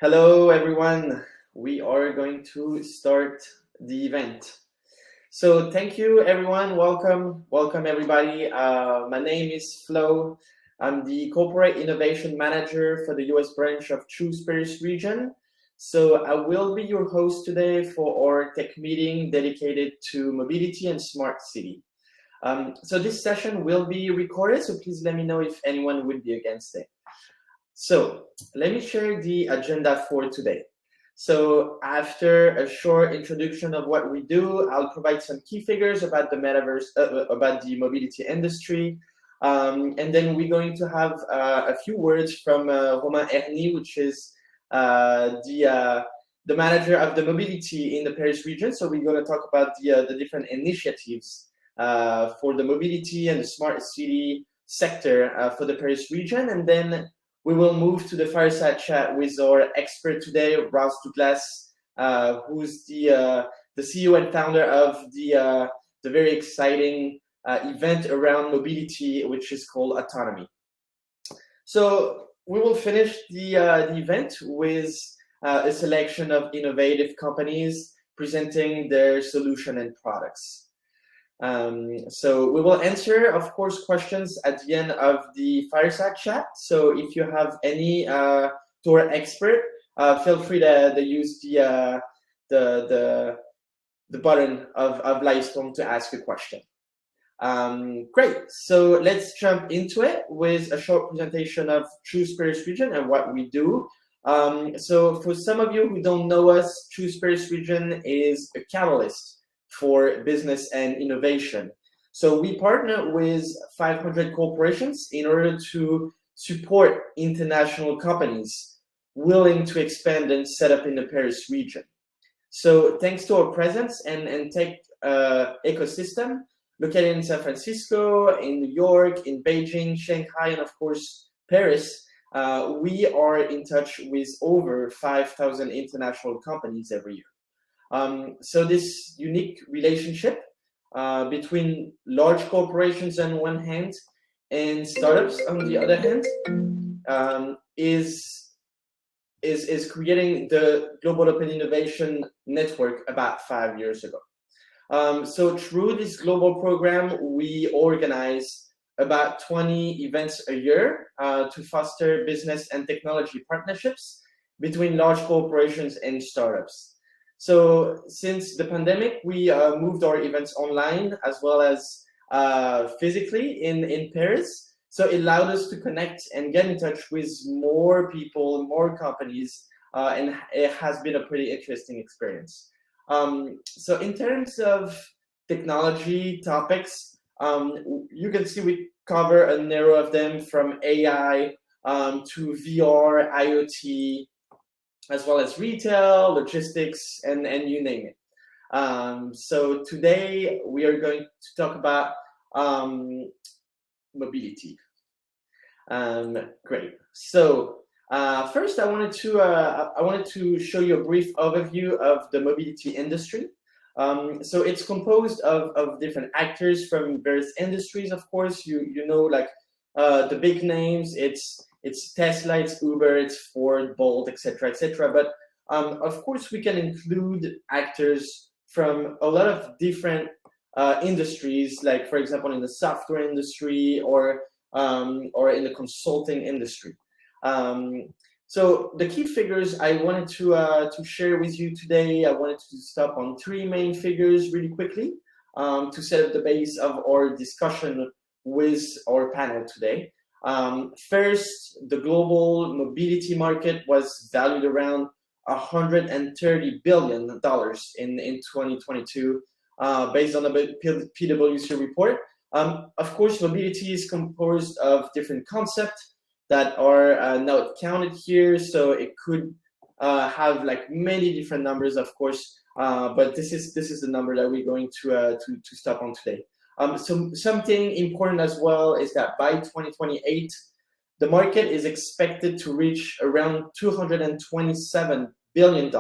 Hello, everyone. We are going to start the event. So thank you, everyone. Welcome, everybody. My name is Flo. I'm the Corporate Innovation Manager for the US branch of Choose Paris region. So I will be your host today for our tech meeting dedicated to mobility and smart city. So this session will be recorded, so please let me know if anyone would be against it. So let me share the agenda for today. So after a short introduction of what we do, I'll provide some key figures about the metaverse, about the mobility industry. And then we're going to have a few words from Romain Erny, which is the manager of the mobility in the Paris region. So we're going to talk about the different initiatives for the mobility and the smart city sector for the Paris region. And then we will move to the fireside chat with our expert today, Ross Douglas, who's the CEO and founder of the very exciting event around mobility, which is called Autonomy. So we will finish the event with a selection of innovative companies presenting their solution and products. So we will answer, of course, questions at the end of the fireside chat. So if you have any to our expert, feel free to use the button of Livestorm to ask a question. Great. So let's jump into it with a short presentation of Choose Paris region and what we do. So for some of you who don't know us, Choose Paris region is a catalyst for business and innovation. So we partner with 500 corporations in order to support international companies willing to expand and set up in the Paris region. So thanks to our presence and tech ecosystem, located in San Francisco, in New York, in Beijing, Shanghai, and of course, Paris, we are in touch with over 5,000 international companies every year. So this unique relationship between large corporations on one hand and startups on the other hand is creating the Global Open Innovation Network about 5 years ago. So through this global program, we organize about 20 events a year to foster business and technology partnerships between large corporations and startups. So since the pandemic, we moved our events online as well as physically in Paris. So it allowed us to connect and get in touch with more people, more companies, and it has been a pretty interesting experience. So in terms of technology topics, you can see we cover a narrow of them from AI to VR, IoT, as well as retail, logistics, and you name it. So today we are going to talk about mobility. Great. So first, I wanted to show you a brief overview of the mobility industry. So it's composed of different actors from various industries. Of course, you know, like the big names. It's Tesla, it's Uber, it's Ford, Bolt, etc., etc. But of course, we can include actors from a lot of different industries, like for example, in the software industry or in the consulting industry. So the key figures I wanted to share with you today, I wanted to stop on three main figures really quickly to set up the base of our discussion with our panel today. First, the global mobility market was valued around $130 billion in 2022, based on a PwC report. Of course, mobility is composed of different concepts that are not counted here, so it could have like many different numbers, of course, but this is the number that we're going to stop on today. So something important as well is that by 2028, the market is expected to reach around $227 billion.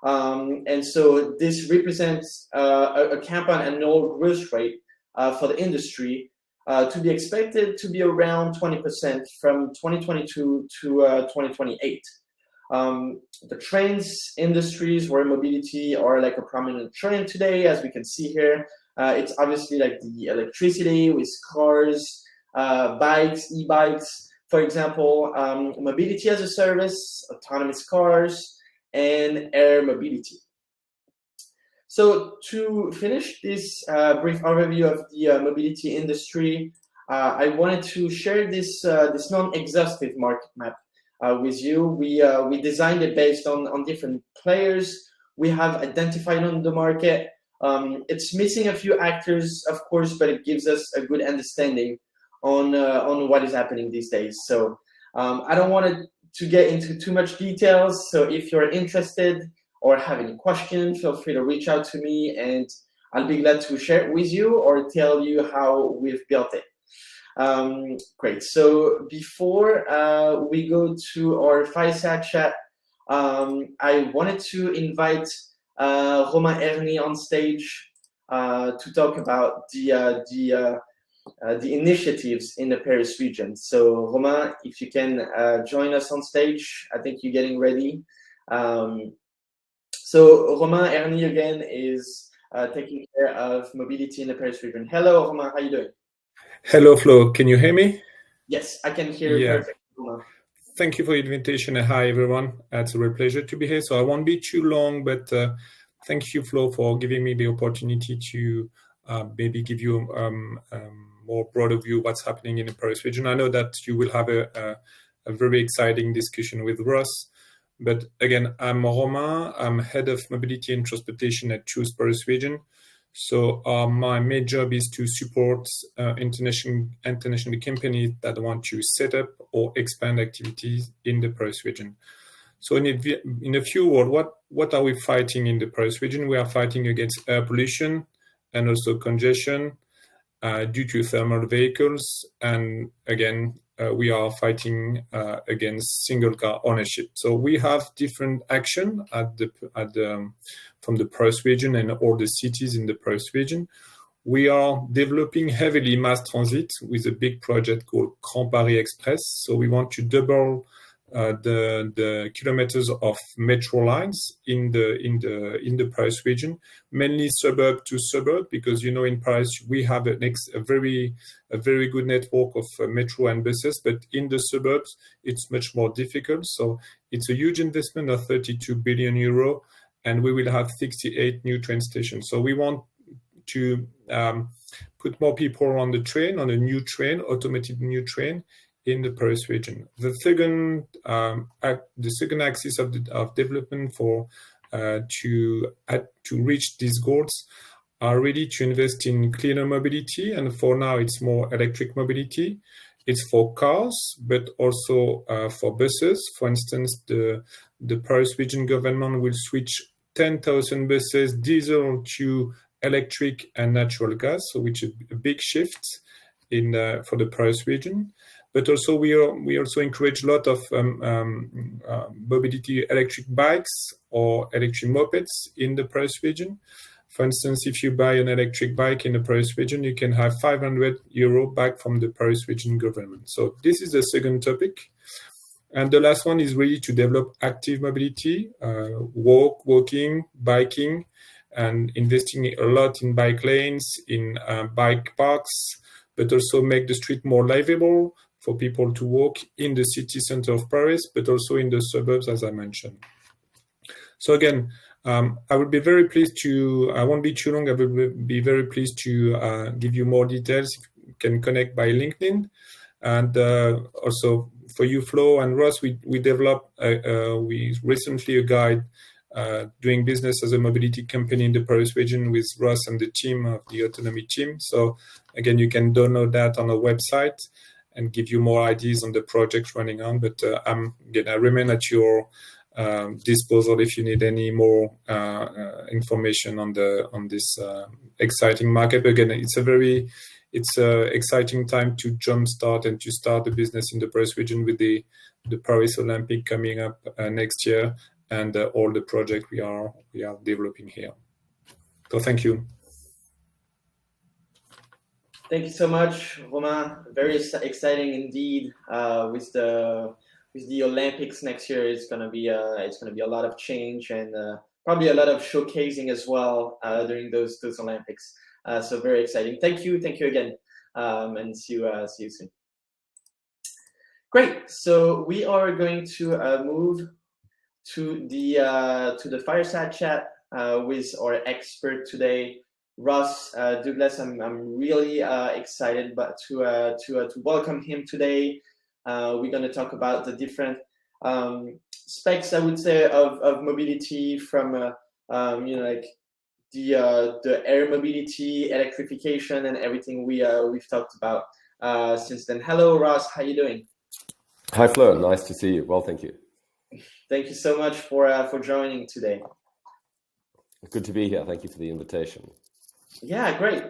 And so this represents a compound annual growth rate for the industry to be expected to be around 20% from 2022 to 2028. the trains industries where mobility are like a prominent trend today, as we can see here. It's obviously like the electricity with cars, bikes, e-bikes, for example, mobility as a service, autonomous cars, and air mobility. So to finish this brief overview of the mobility industry, I wanted to share this non-exhaustive market map with you. We designed it based on different players we have identified on the market. It's missing a few actors, of course, but it gives us a good understanding on what is happening these days. So I don't want to get into too much details. So if you're interested or have any questions, feel free to reach out to me and I'll be glad to share it with you or tell you how we've built it. Great. So before we go to our Fireside chat, I wanted to invite Romain Erny on stage to talk about the initiatives in the Paris region. So Romain, if you can join us on stage, I think you're getting ready. So Romain Erny again is taking care of mobility in the Paris region. Hello, Romain, how are you doing? Hello, Flo. Can you hear me? Yes, I can hear you perfectly, Romain. Thank you for the invitation. Hi, everyone. It's a real pleasure to be here. So I won't be too long, but thank you, Flo, for giving me the opportunity to maybe give you more broader view of what's happening in the Paris region. I know that you will have a very exciting discussion with Ross. But again, I'm Romain. I'm head of mobility and transportation at Choose Paris region. So my main job is to support international companies that want to set up or expand activities in the Paris region. So in a few words, what are we fighting in the Paris region? We are fighting against air pollution and also congestion due to thermal vehicles. And again, we are fighting against single car ownership. So we have different action from the Paris region and all the cities in the Paris region. We are developing heavily mass transit with a big project called Grand Paris Express. So we want to double the kilometers of metro lines in the Paris region, mainly suburb to suburb, because in Paris we have a very good network of metro and buses, but in the suburbs it's much more difficult. So it's a huge investment of 32 billion euro, and we will have 68 new train stations. So we want to put more people on the train, on a new train, automated new train, in the Paris region. The second axis of development for to reach these goals are really to invest in cleaner mobility, and for now it's more electric mobility. It's for cars, but also for buses. For instance, the Paris region government will switch 10,000 buses diesel to electric and natural gas, so which is a big shift for the Paris region. But also we also encourage a lot of mobility electric bikes or electric mopeds in the Paris region. For instance, if you buy an electric bike in the Paris region, you can have 500 euro back from the Paris region government. So this is the second topic. And the last one is really to develop active mobility, walking, biking, and investing a lot in bike lanes, in bike parks, but also make the street more livable for people to walk in the city center of Paris, but also in the suburbs, as I mentioned. So again, I would be very pleased I won't be too long, I will be very pleased to give you more details. You can connect by LinkedIn. And also for you, Flo and Ross, we developed recently a guide doing business as a mobility company in the Paris region with Ross and the team of the Autonomy team. So again, you can download that on our website and give you more ideas on the project running on. But I remain at your disposal if you need any more information on this exciting market. But again, it's an exciting time to jumpstart and to start the business in the Paris region with the Paris Olympic coming up next year, and all the projects we are developing here. So thank you. Thank you so much, Romain. Very exciting indeed with the with the Olympics next year, it's gonna be a lot of change and probably a lot of showcasing as well during those Olympics. So very exciting. Thank you again, and see you soon. Great. So we are going to move to the fireside chat with our expert today, Ross Douglas. I'm really excited to welcome him today. We're going to talk about the different specs, I would say, of mobility from like the air mobility, electrification, and everything we've talked about since then. Hello, Ross. How you doing? Hi, Flo. Nice to see you. Well, thank you. Thank you so much for joining today. Good to be here. Thank you for the invitation. Yeah, great.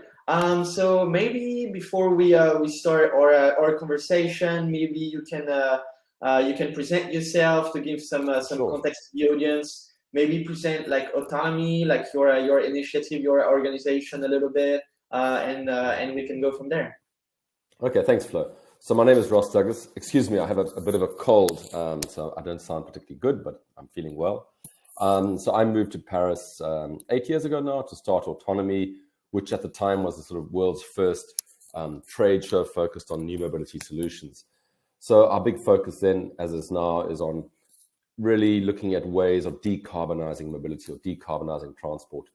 So maybe before we start our conversation, maybe you can present yourself to give some Sure. context to the audience. Maybe present like Autonomy, like your initiative, your organization a little bit, and we can go from there. Okay, thanks, Flo. So my name is Ross Douglas. Excuse me, I have a bit of a cold, so I don't sound particularly good, but I'm feeling well. So I moved to Paris 8 years ago now to start Autonomy, which at the time was the sort of world's first trade show focused on new mobility solutions. So our big focus then, as is now, is on really looking at ways of decarbonizing mobility or decarbonizing transport.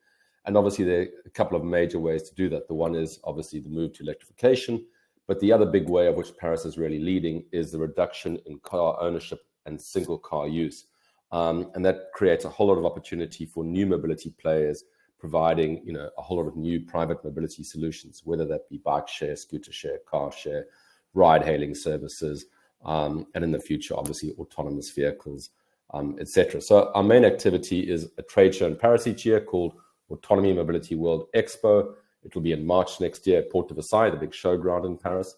And obviously there are a couple of major ways to do that. The one is obviously the move to electrification, but the other big way of which Paris is really leading is the reduction in car ownership and single car use. And that creates a whole lot of opportunity for new mobility players, providing a whole lot of new private mobility solutions, whether that be bike share, scooter share, car share, ride-hailing services, and in the future, obviously, autonomous vehicles, etc. So our main activity is a trade show in Paris each year called Autonomy Mobility World Expo. It will be in March next year at Porte de Versailles, the big showground in Paris.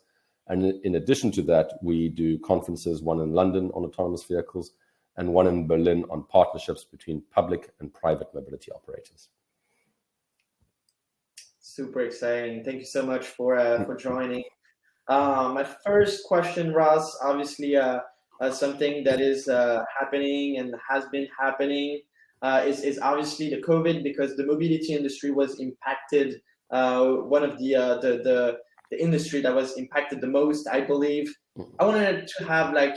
And in addition to that, we do conferences, one in London on autonomous vehicles and one in Berlin on partnerships between public and private mobility operators. Super exciting. Thank you so much for joining. My first question, Ross, obviously something that is happening and has been happening is obviously the COVID, because the mobility industry was impacted. One of the industry that was impacted the most, I believe. I wanted to have like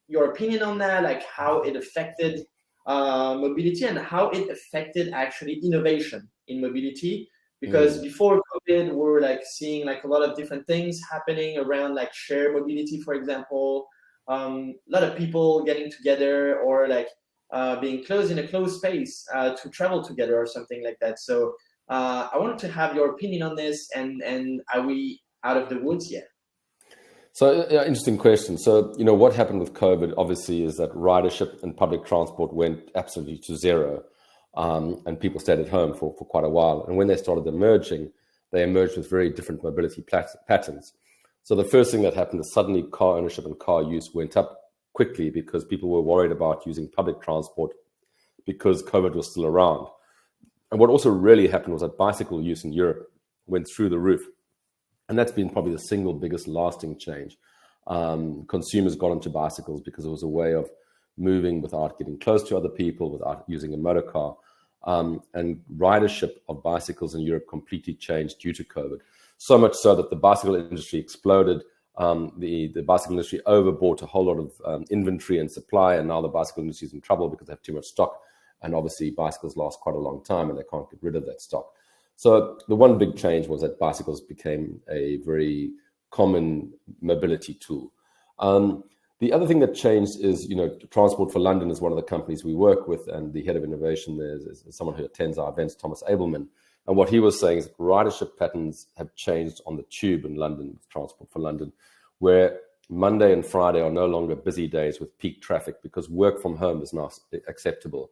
your opinion on that, like how it affected mobility and how it affected actually innovation in mobility. Because before COVID, we were like seeing like a lot of different things happening around like shared mobility, for example. A lot of people getting together or like being close in a closed space to travel together or something like that. So I wanted to have your opinion on this, and are we out of the woods yet? So interesting question. So, what happened with COVID, obviously, is that ridership and public transport went absolutely to zero. And people stayed at home for quite a while. And when they started emerging, they emerged with very different mobility patterns. So the first thing that happened is suddenly car ownership and car use went up quickly because people were worried about using public transport because COVID was still around. And what also really happened was that bicycle use in Europe went through the roof. And that's been probably the single biggest lasting change. Consumers got onto bicycles because it was a way of moving without getting close to other people, without using a motor car. And ridership of bicycles in Europe completely changed due to COVID. So much so that the bicycle industry exploded. The bicycle industry overbought a whole lot of inventory and supply, and now the bicycle industry is in trouble because they have too much stock. And obviously bicycles last quite a long time and they can't get rid of that stock. So the one big change was that bicycles became a very common mobility tool. The other thing that changed is, Transport for London is one of the companies we work with, and the head of innovation there is someone who attends our events, Thomas Abelman. And what he was saying is that ridership patterns have changed on the tube in London, Transport for London, where Monday and Friday are no longer busy days with peak traffic because work from home is now acceptable.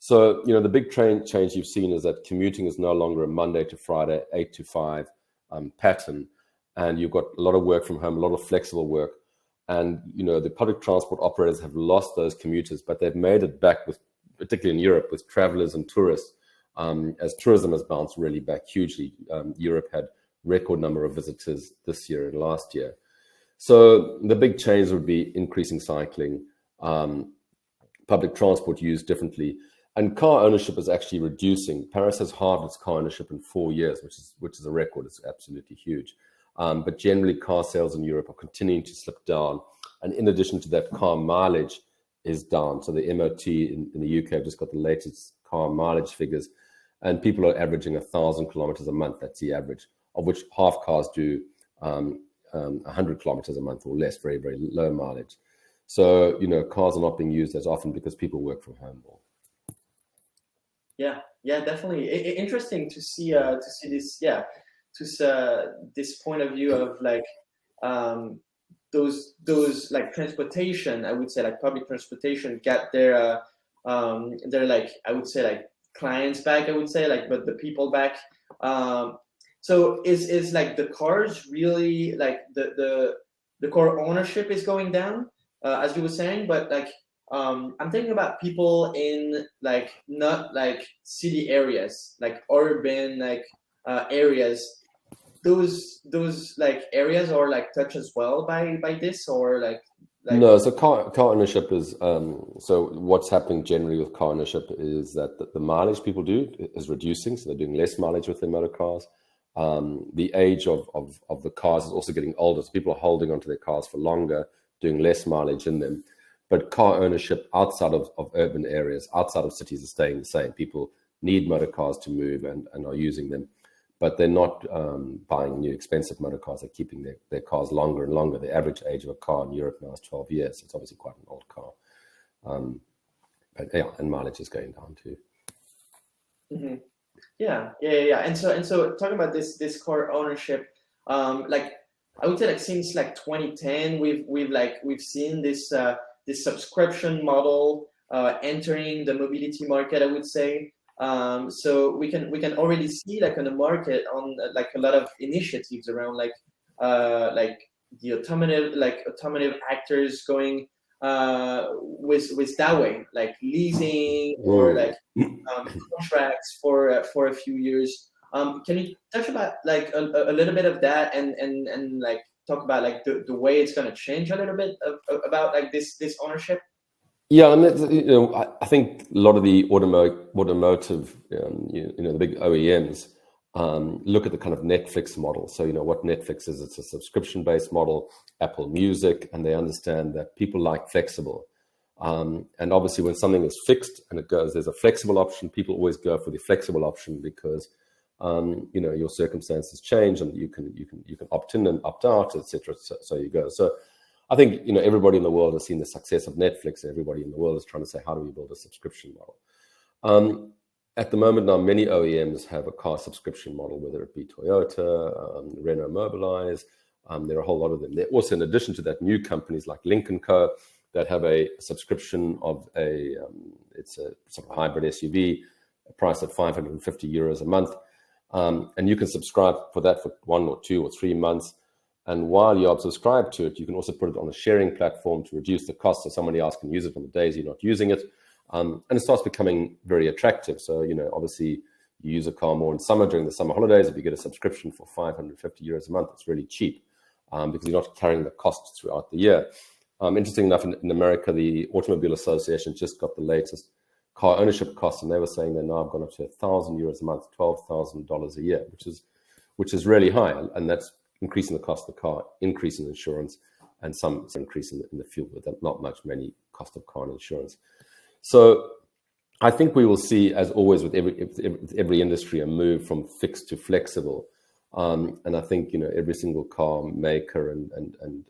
So, the big change you've seen is that commuting is no longer a Monday to Friday, 8 to 5 pattern. And you've got a lot of work from home, a lot of flexible work. And, the public transport operators have lost those commuters, but they've made it back with, particularly in Europe, with travelers and tourists. As tourism has bounced really back hugely. Europe had record number of visitors this year and last year. So the big change would be increasing cycling, public transport used differently, and car ownership is actually reducing. Paris has halved its car ownership in 4 years, which is a record. It's absolutely huge. But generally, car sales in Europe are continuing to slip down. And in addition to that, car mileage is down. So the MOT in the UK have just got the latest car mileage figures, and people are averaging 1,000 kilometers a month. That's the average, of which half cars do 100 kilometers a month or less, very, very low mileage. So, cars are not being used as often because people work from home more. Yeah, definitely. Interesting to see this. This point of view of like those like transportation. I would say like public transportation get their like, I would say like clients back. I would say like, but the people back. So is like the cars really like the car ownership is going down, as you were saying, but like I'm thinking about people in like not like city areas, like urban like areas. Those like areas are like touched as well by this, or like no. So car ownership is so what's happening generally with car ownership is that the mileage people do is reducing, so they're doing less mileage with their motor cars. The age of the cars is also getting older, so people are holding onto their cars for longer, doing less mileage in them. But car ownership outside of urban areas, outside of cities, is staying the same. People need motor cars to move and are using them, but they're not buying new expensive motor cars. They're keeping their cars longer and longer. The average age of a car in Europe now is 12 years. It's obviously quite an old car. But yeah, and mileage is going down too. Mm-hmm. Yeah. And so talking about this car ownership, like I would say like since like 2010, we've seen this subscription model entering the mobility market, I would say. So we can already see like on the market on like a lot of initiatives around like the automotive actors going with that way, like leasing or like contracts for a few years. Can you touch about like a little bit of that and like talk about like the way it's going to change a little bit about like this ownership? Yeah, and I think a lot of the automotive, the big OEMs look at the kind of Netflix model. So what Netflix is, it's a subscription-based model, Apple Music, and they understand that people like flexible. And obviously, when something is fixed and there's a flexible option, people always go for the flexible option because your circumstances change and you can opt in and opt out, etc. So you go. So I think everybody in the world has seen the success of Netflix. Everybody in the world is trying to say, how do we build a subscription model? At the moment now, many OEMs have a car subscription model, whether it be Toyota, Renault Mobilize. There are a whole lot of them. There also, in addition to that, new companies like Lynk & Co. that have a subscription of it's a sort of hybrid SUV, priced at €550 a month. And you can subscribe for that for 1 or 2 or 3 months. And while you are subscribed to it, you can also put it on a sharing platform to reduce the cost, so somebody else can use it on the days you're not using it. And it starts becoming very attractive. So, obviously, you use a car more in summer during the summer holidays. If you get a subscription for €550 a month, it's really cheap because you're not carrying the costs throughout the year. Interesting enough, in America, the Automobile Association just got the latest car ownership costs, and they were saying they're now gone up to €1,000 a month, $12,000 a year, which is really high, and that's increasing the cost of the car, increasing insurance, and some increase in the fuel, but not much, many cost of car and insurance. So I think we will see, as always with every industry, a move from fixed to flexible. And I think every single car maker and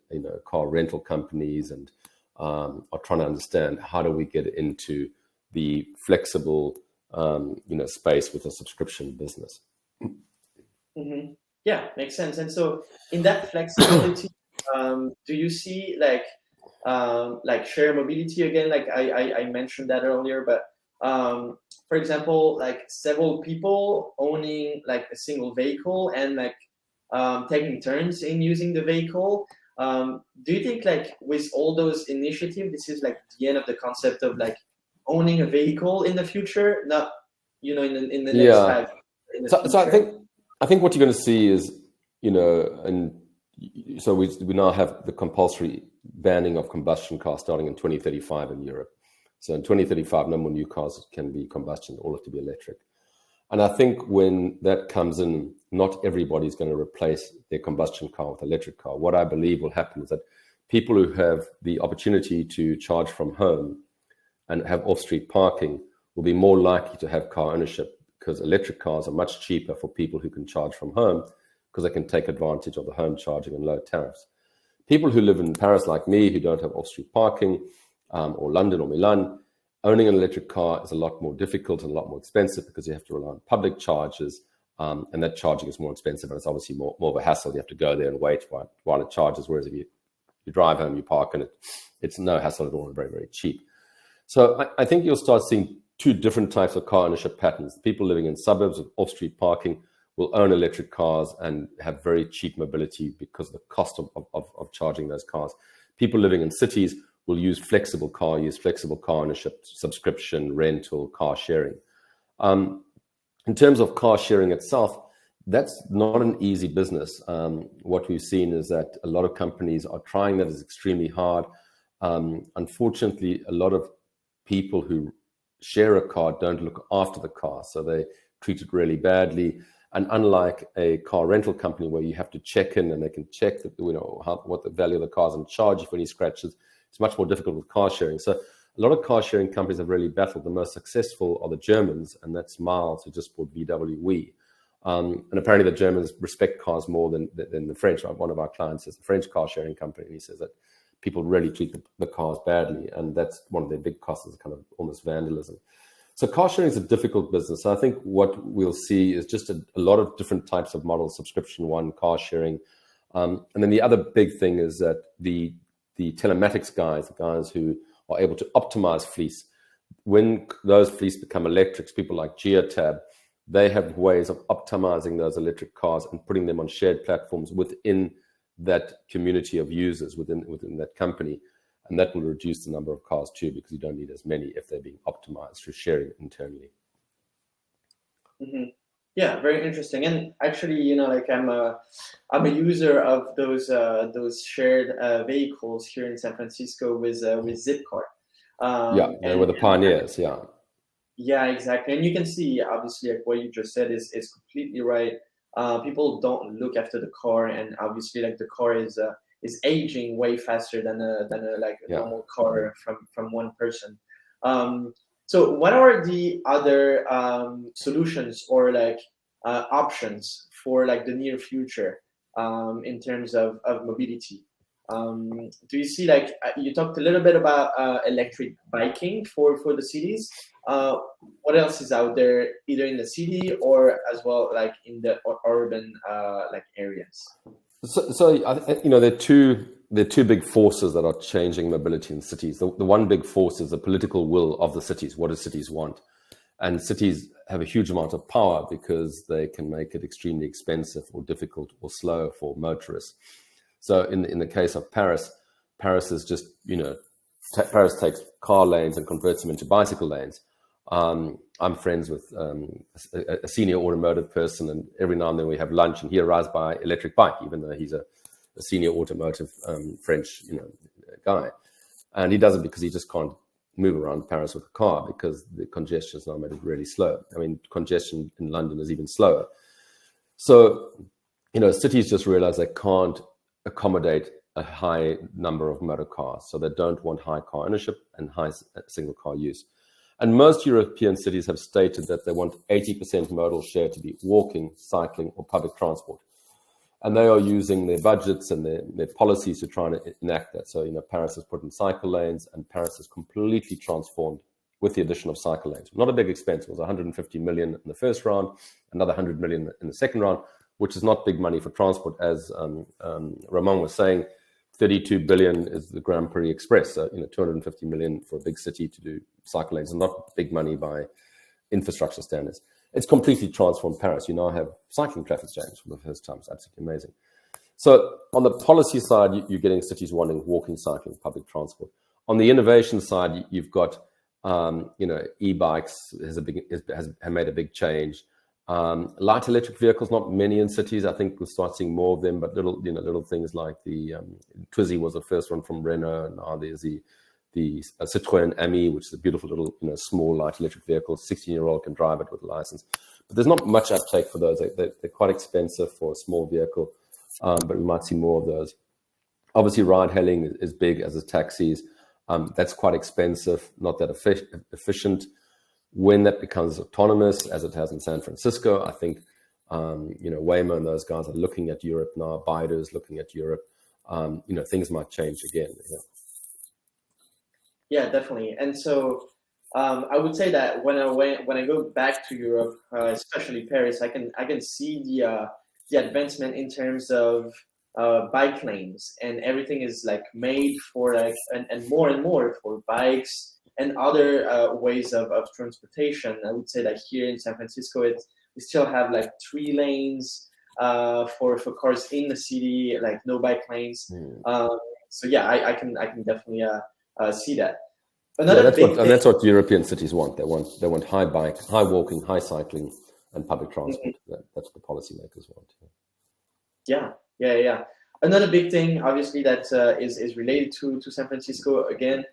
car rental companies and are trying to understand how do we get into the flexible space with a subscription business. Mm-hmm. Yeah, makes sense. And so in that flexibility, do you see like share mobility again? Like I mentioned that earlier, but for example, like several people owning like a single vehicle and like taking turns in using the vehicle. Do you think like with all those initiatives, this is like the end of the concept of like owning a vehicle in the future? Not in the next 5 years. So I think what you're going to see is, and So we now have the compulsory banning of combustion cars starting in 2035 in Europe. So in 2035, no more new cars can be combustion, all have to be electric. And I think when that comes in, not everybody's going to replace their combustion car with an electric car. What I believe will happen is that people who have the opportunity to charge from home and have off-street parking will be more likely to have car ownership, because electric cars are much cheaper for people who can charge from home, because they can take advantage of the home charging and low tariffs. People who live in Paris like me, who don't have off-street parking, or London or Milan, owning an electric car is a lot more difficult and a lot more expensive, because you have to rely on public charges, and that charging is more expensive, and it's obviously more of a hassle. You have to go there and wait while it charges, whereas if you drive home, you park, and it's no hassle at all and very, very cheap. So I think you'll start seeing two different types of car ownership patterns. People living in suburbs with off-street parking will own electric cars and have very cheap mobility because of the cost of charging those cars. People living in cities will use flexible car ownership, subscription, rental, car sharing. In terms of car sharing itself, that's not an easy business. What we've seen is that a lot of companies are trying that. It's extremely hard. Unfortunately, a lot of people who share a car don't look after the car, so they treat it really badly. And unlike a car rental company where you have to check in and they can check that, what the value of the car is and charge you for any scratches, it's much more difficult with car sharing. So a lot of car sharing companies have really battled. The most successful are the Germans, and that's Miles, who just bought VW We. And apparently the Germans respect cars more than the French. One of our clients is a French car sharing company, and he says that people really treat the cars badly, and that's one of their big costs, is kind of almost vandalism. So car sharing is a difficult business. So I think what we'll see is just a lot of different types of models: subscription one, car sharing. And then the other big thing is that the telematics guys, the guys who are able to optimize fleets, when those fleets become electrics, people like Geotab, they have ways of optimizing those electric cars and putting them on shared platforms within that community of users, within that company. And that will reduce the number of cars too, because you don't need as many if they're being optimized through sharing internally. Mm-hmm. Yeah, very interesting. And actually, I'm a user of those shared vehicles here in San Francisco with Zipcar. They were the pioneers. Yeah, exactly. And you can see, obviously, like what you just said is completely right. People don't look after the car, and obviously, like the car is aging way faster than a normal car from one person. So what are the other solutions or options for the near future in terms of mobility? Do you see, you talked a little bit about electric biking for the cities? What else is out there, either in the city or as well in the urban areas? So there are two big forces that are changing mobility in cities. The one big force is the political will of the cities. What do cities want? And cities have a huge amount of power because they can make it extremely expensive or difficult or slow for motorists. So in the case of Paris is just, Paris takes car lanes and converts them into bicycle lanes. I'm friends with a senior automotive person, and every now and then we have lunch, and he arrives by electric bike, even though he's a senior automotive French guy. And he does it because he just can't move around Paris with a car, because the congestion has now made it really slow. I mean, congestion in London is even slower. So, cities just realize they can't accommodate a high number of motor cars. So they don't want high car ownership and high single car use. And most European cities have stated that they want 80% modal share to be walking, cycling, or public transport. And they are using their budgets and their policies to try and enact that. So, Paris has put in cycle lanes, and Paris has completely transformed with the addition of cycle lanes. Not a big expense. It was 150 million in the first round, another 100 million in the second round, which is not big money for transport. As Ramon was saying, 32 billion is the Grand Prix Express. So, 250 million for a big city to do cycle lanes is not big money by infrastructure standards. It's completely transformed Paris. You now have cycling traffic jams for the first time. It's absolutely amazing. So on the policy side, you're getting cities wanting walking, cycling, public transport. On the innovation side, you've got, e-bikes have made a big change. Light electric vehicles, not many in cities. I think we'll start seeing more of them, but little things like the Twizy was the first one from Renault, and now there's the Citroën Ami, which is a beautiful little small light electric vehicle. 16-year-old can drive it with a license. But there's not much uptake for those. They're quite expensive for a small vehicle, but we might see more of those. Obviously, ride-hailing is big, as is taxis. That's quite expensive, not that efficient. When that becomes autonomous, as it has in San Francisco, I think Waymo and those guys are looking at Europe now. Baidu is looking at Europe. Things might change again. Yeah, definitely. And so I would say that when I go back to Europe, especially Paris, I can see the advancement in terms of bike lanes, and everything is like made for and more for bikes and other ways of transportation. I would say that here in San Francisco, we still have like 3 lanes for cars in the city, like no bike lanes. So yeah, I can definitely see that. That's what European cities want. They want high walking, high cycling, and public transport. That's what the policymakers want. Yeah. Another big thing, obviously, that is related to San Francisco again.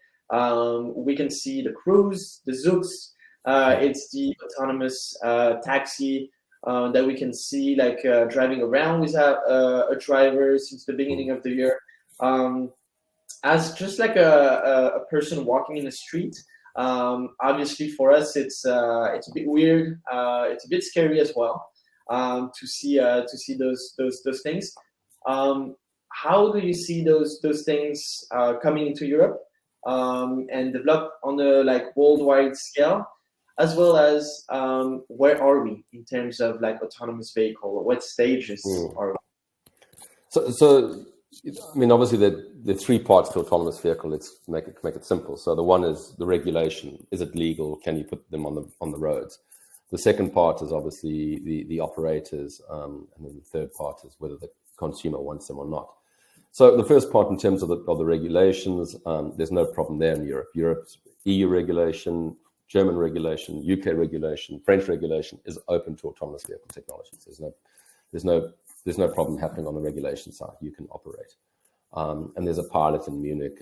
We can see the Cruise, the Zoox. It's the autonomous taxi that we can see driving around without a driver since the beginning of the year. As just like a person walking in the street. Obviously, for us, it's a bit weird. It's a bit scary as well to see those things. How do you see those things coming into Europe and develop on a worldwide scale, as well as where are we in terms of autonomous vehicle? What stages are we? So I mean, obviously there are 3 parts to autonomous vehicle. Let's make it simple. So the one is the regulation. Is it legal? Can you put them on the roads? The second part is obviously the operators, and then the third part is whether the consumer wants them or not. So the first part, in terms of the regulations, there's no problem there in Europe. Europe's EU regulation, German regulation, UK regulation, French regulation is open to autonomous vehicle technologies. There's no problem happening on the regulation side. You can operate. And there's a pilot in Munich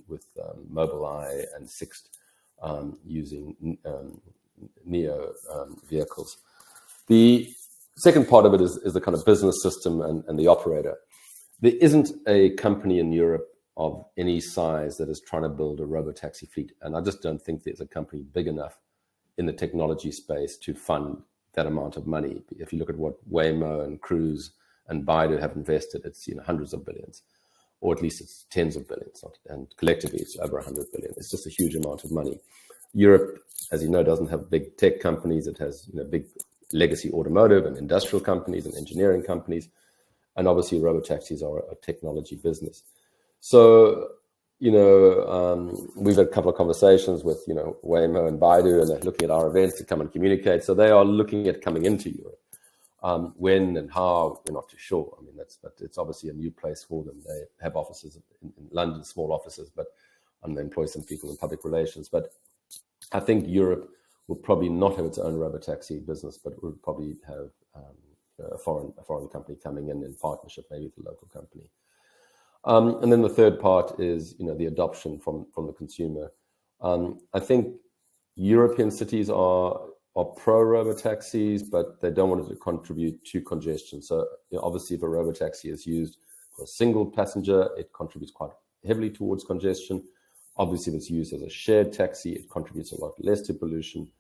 with Mobileye and Sixt using NEO vehicles. The second part of it is the kind of business system and the operator. There isn't a company in Europe of any size that is trying to build a robotaxi fleet. And I just don't think there's a company big enough in the technology space to fund that amount of money. If you look at what Waymo and Cruise and Baidu have invested, it's hundreds of billions, or at least it's tens of billions, and collectively it's over 100 billion. It's just a huge amount of money. Europe, as you know, doesn't have big tech companies. It has big legacy automotive and industrial companies and engineering companies, and obviously robotaxis are a technology business. So we've had a couple of conversations with Waymo and Baidu, and they're looking at our events to come and communicate. So they are looking at coming into Europe. When and how, we're not too sure. I mean, but it's obviously a new place for them. They have offices in London, small offices, and they employ some people in public relations. But I think Europe will probably not have its own robotaxi business, but will probably have a foreign company coming in partnership, maybe with a local company. And then the third part is, the adoption from the consumer. I think European cities are pro robotaxis, but they don't want it to contribute to congestion. So obviously, if a robotaxi is used for a single passenger, it contributes quite heavily towards congestion. Obviously, if it's used as a shared taxi, it contributes a lot less to pollution.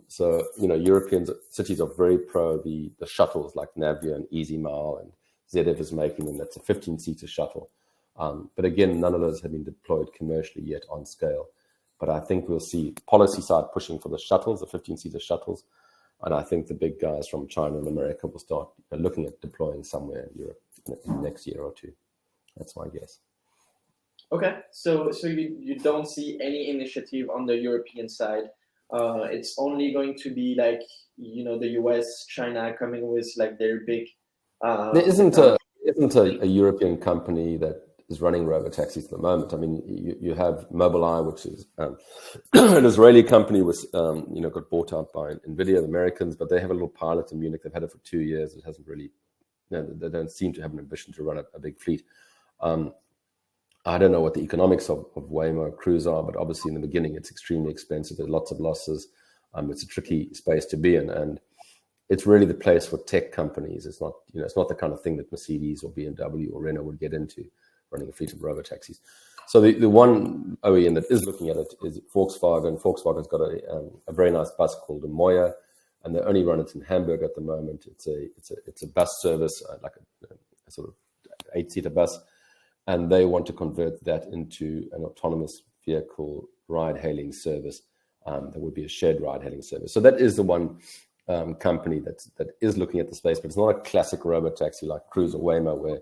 So European cities are very pro the shuttles like Navia and EasyMile, and ZF is making them. That's a 15-seater shuttle. But again, none of those have been deployed commercially yet on scale. But I think we'll see policy side pushing for the shuttles, the 15-seater shuttles. And I think the big guys from China and America will start looking at deploying somewhere in Europe in the next year or two. That's my guess. Okay, so you don't see any initiative on the European side. It's only going to be the US, China coming with their big. There isn't a European company that is running robotaxis at the moment. I mean, you have Mobileye, which is an Israeli company, was got bought out by NVIDIA, the Americans, but they have a little pilot in Munich. They've had it for 2 years. It hasn't really, they don't seem to have an ambition to run a big fleet. I don't know what the economics of Waymo Cruise are, but obviously in the beginning it's extremely expensive. There's lots of losses. It's a tricky space to be in, and it's really the place for tech companies. It's not, it's not the kind of thing that Mercedes or BMW or Renault would get into, running a fleet of robotaxis. So the one OEM that is looking at it is Volkswagen. Volkswagen's got a very nice bus called a Moya, and they only run it in Hamburg at the moment. It's a bus service, like a sort of 8-seater bus, and they want to convert that into an autonomous vehicle ride-hailing service. There would be a shared ride-hailing service. So that is the one company that is looking at the space, but it's not a classic robotaxi like Cruise or Waymo, where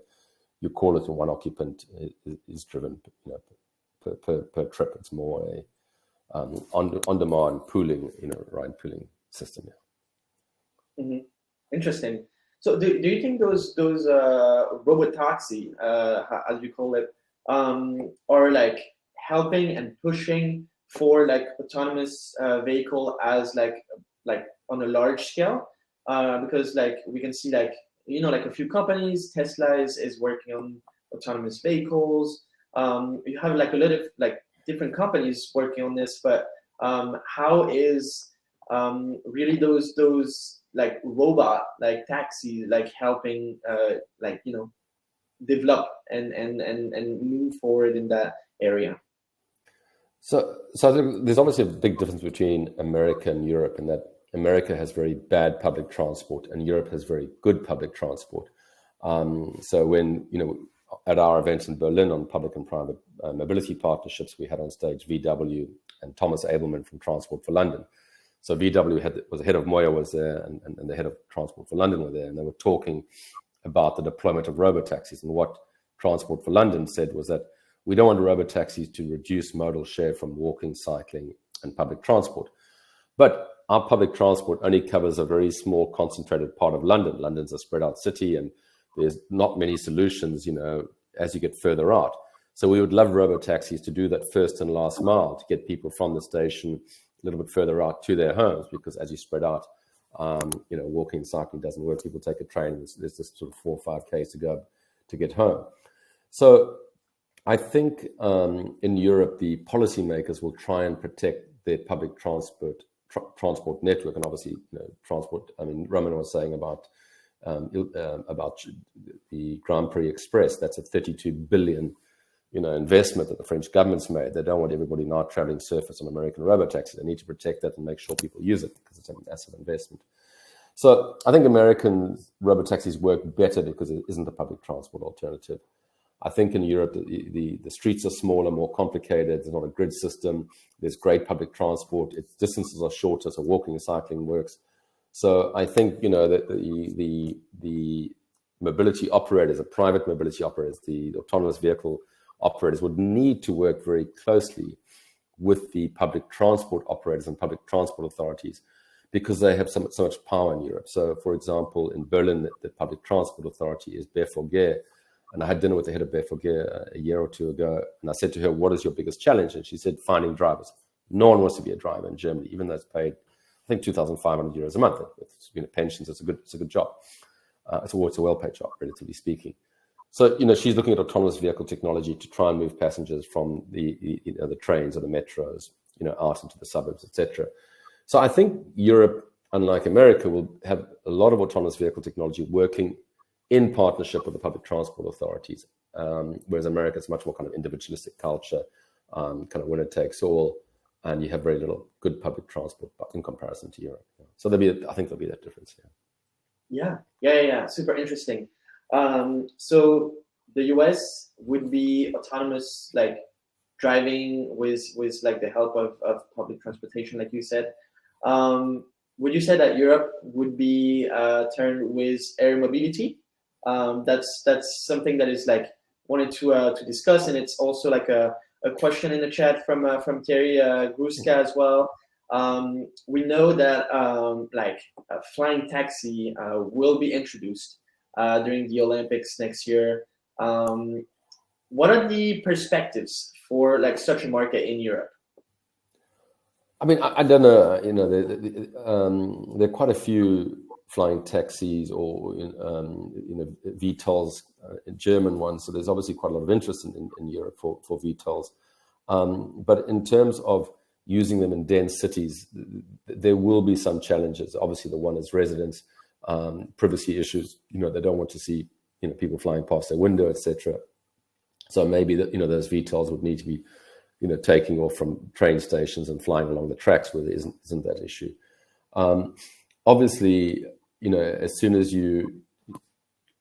you call it and one occupant is driven, per trip. It's more a on-demand pooling, ride pooling system. Yeah. Mm-hmm. Interesting. So do you think those robotaxi, as you call it, are like helping and pushing for like autonomous vehicle as like on a large scale? Because like we can see like like a few companies, Tesla is working on autonomous vehicles. You have like a lot of like different companies working on this, but how is really those like robot like taxi like helping develop and move forward in that area? So I think there's obviously a big difference between America and Europe, in that America has very bad public transport and Europe has very good public transport. So when, at our events in Berlin on public and private mobility partnerships, we had on stage VW and Thomas Abelman from Transport for London. So VW was the head of Moya was there, and the head of Transport for London were there, and they were talking about the deployment of robotaxis. And what Transport for London said was that we don't want robotaxis to reduce modal share from walking, cycling, and public transport. But our public transport only covers a very small, concentrated part of London. London's a spread out city, and there's not many solutions, as you get further out. So we would love robotaxis to do that first and last mile, to get people from the station a little bit further out to their homes, because as you spread out, walking, cycling doesn't work. People take a train. There's just sort of 4 or 5 Ks to go to get home. So I think in Europe, the policymakers will try and protect their public transport network, and obviously, transport. I mean, Roman was saying about the Grand Prix Express. That's a 32 billion, investment that the French government's made. They don't want everybody now traveling surface on American robotaxi. They need to protect that and make sure people use it, because it's a massive investment. So I think American robotaxis work better because it isn't a public transport alternative. I think in Europe, the streets are smaller, more complicated. There's not a grid system. There's great public transport. Its distances are shorter, so walking and cycling works. So I think, that the mobility operators, the private mobility operators, the autonomous vehicle operators would need to work very closely with the public transport operators and public transport authorities, because they have so much power in Europe. So, for example, in Berlin, the public transport authority is BVG. And I had dinner with the head of BVG a year or two ago, and I said to her, "What is your biggest challenge?" And she said, "Finding drivers. No one wants to be a driver in Germany, even though it's paid, I think, 2,500 euros a month. With pensions, it's a good job. It's a well-paid job, relatively speaking." So, she's looking at autonomous vehicle technology to try and move passengers from the trains or the metros, out into the suburbs, etc. So I think Europe, unlike America, will have a lot of autonomous vehicle technology working in partnership with the public transport authorities, whereas America is much more kind of individualistic culture, kind of winner takes all, and you have very little good public transport in comparison to Europe. So I think there'll be that difference here. Yeah. Super interesting. So the US would be autonomous, like driving with like the help of public transportation, like you said. Would you say that Europe would be turned with air mobility? That's something that is like wanted to discuss, and it's also like a question in the chat from Terry Gruska as well. We know that like a flying taxi will be introduced during the Olympics next year. what are the perspectives for like such a market in Europe? I mean, I don't know. You know, there are quite a few flying taxis or VTOLs, German ones. So there's obviously quite a lot of interest in Europe for VTOLs. But in terms of using them in dense cities, there will be some challenges. Obviously, the one is residents, privacy issues. You know, they don't want to see people flying past their window, etc. So maybe that those VTOLs would need to be taking off from train stations and flying along the tracks where there isn't that issue. Obviously, as soon as you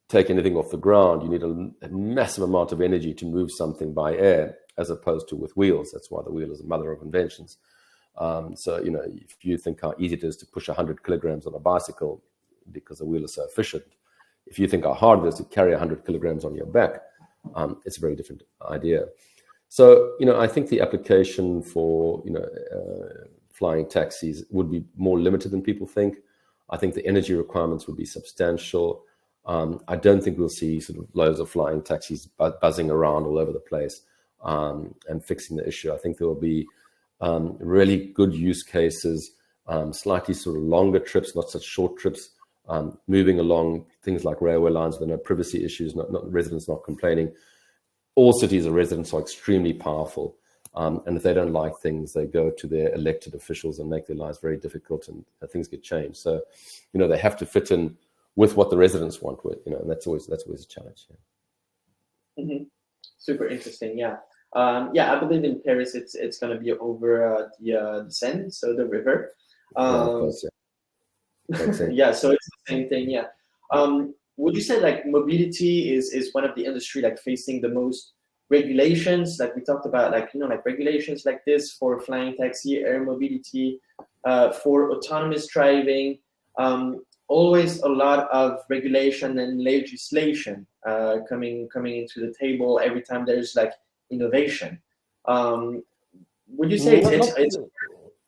take anything off the ground, you need a massive amount of energy to move something by air, as opposed to with wheels. That's why the wheel is the mother of inventions. So, if you think how easy it is to push 100 kilograms on a bicycle because the wheel is so efficient, if you think how hard it is to carry 100 kilograms on your back, it's a very different idea. So, I think the application for, flying taxis would be more limited than people think. I think the energy requirements would be substantial. I don't think we'll see sort of loads of flying taxis buzzing around all over the place and fixing the issue. I think there will be really good use cases, slightly sort of longer trips, not such short trips, moving along things like railway lines with no privacy issues, not residents not complaining. All cities or residents are extremely powerful. And if they don't like things, they go to their elected officials and make their lives very difficult, and things get changed. So, they have to fit in with what the residents want, and that's always a challenge. Yeah. Mm-hmm. Super interesting. Yeah. I believe in Paris, it's going to be over the Seine, so the river. Of course, yeah. Yeah. So it's the same thing. Yeah. Would you say like mobility is one of the industry like facing the most regulations? Like we talked about, like regulations like this for flying taxi, air mobility, for autonomous driving. Always a lot of regulation and legislation coming into the table every time there's like innovation. Would you say it's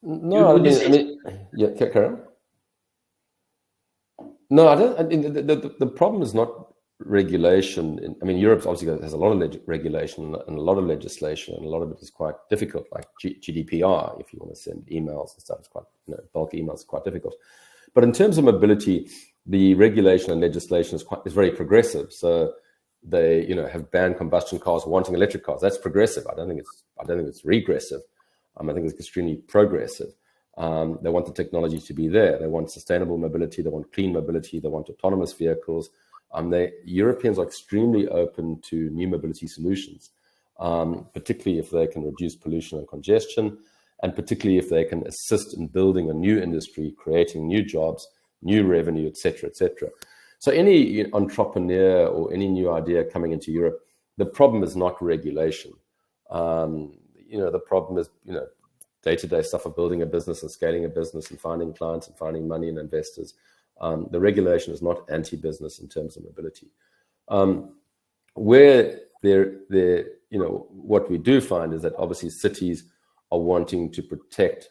no? Yeah, Karen. No, I don't. I mean, the problem is not regulation. I mean, Europe obviously has a lot of regulation and a lot of legislation, and a lot of it is quite difficult, like GDPR. If you want to send emails and stuff, it's quite bulk emails is quite difficult. But in terms of mobility, the regulation and legislation is very progressive. So they have banned combustion cars, wanting electric cars. That's progressive. I don't think it's regressive. I think it's extremely progressive. They want the technology to be there. They want sustainable mobility. They want clean mobility. They want autonomous vehicles. Europeans are extremely open to new mobility solutions, particularly if they can reduce pollution and congestion, and particularly if they can assist in building a new industry, creating new jobs, new revenue, etc., etc. So any entrepreneur or any new idea coming into Europe, the problem is not regulation. The problem is, day-to-day stuff of building a business and scaling a business and finding clients and finding money and investors. The regulation is not anti-business in terms of mobility. Where what we do find is that obviously cities are wanting to protect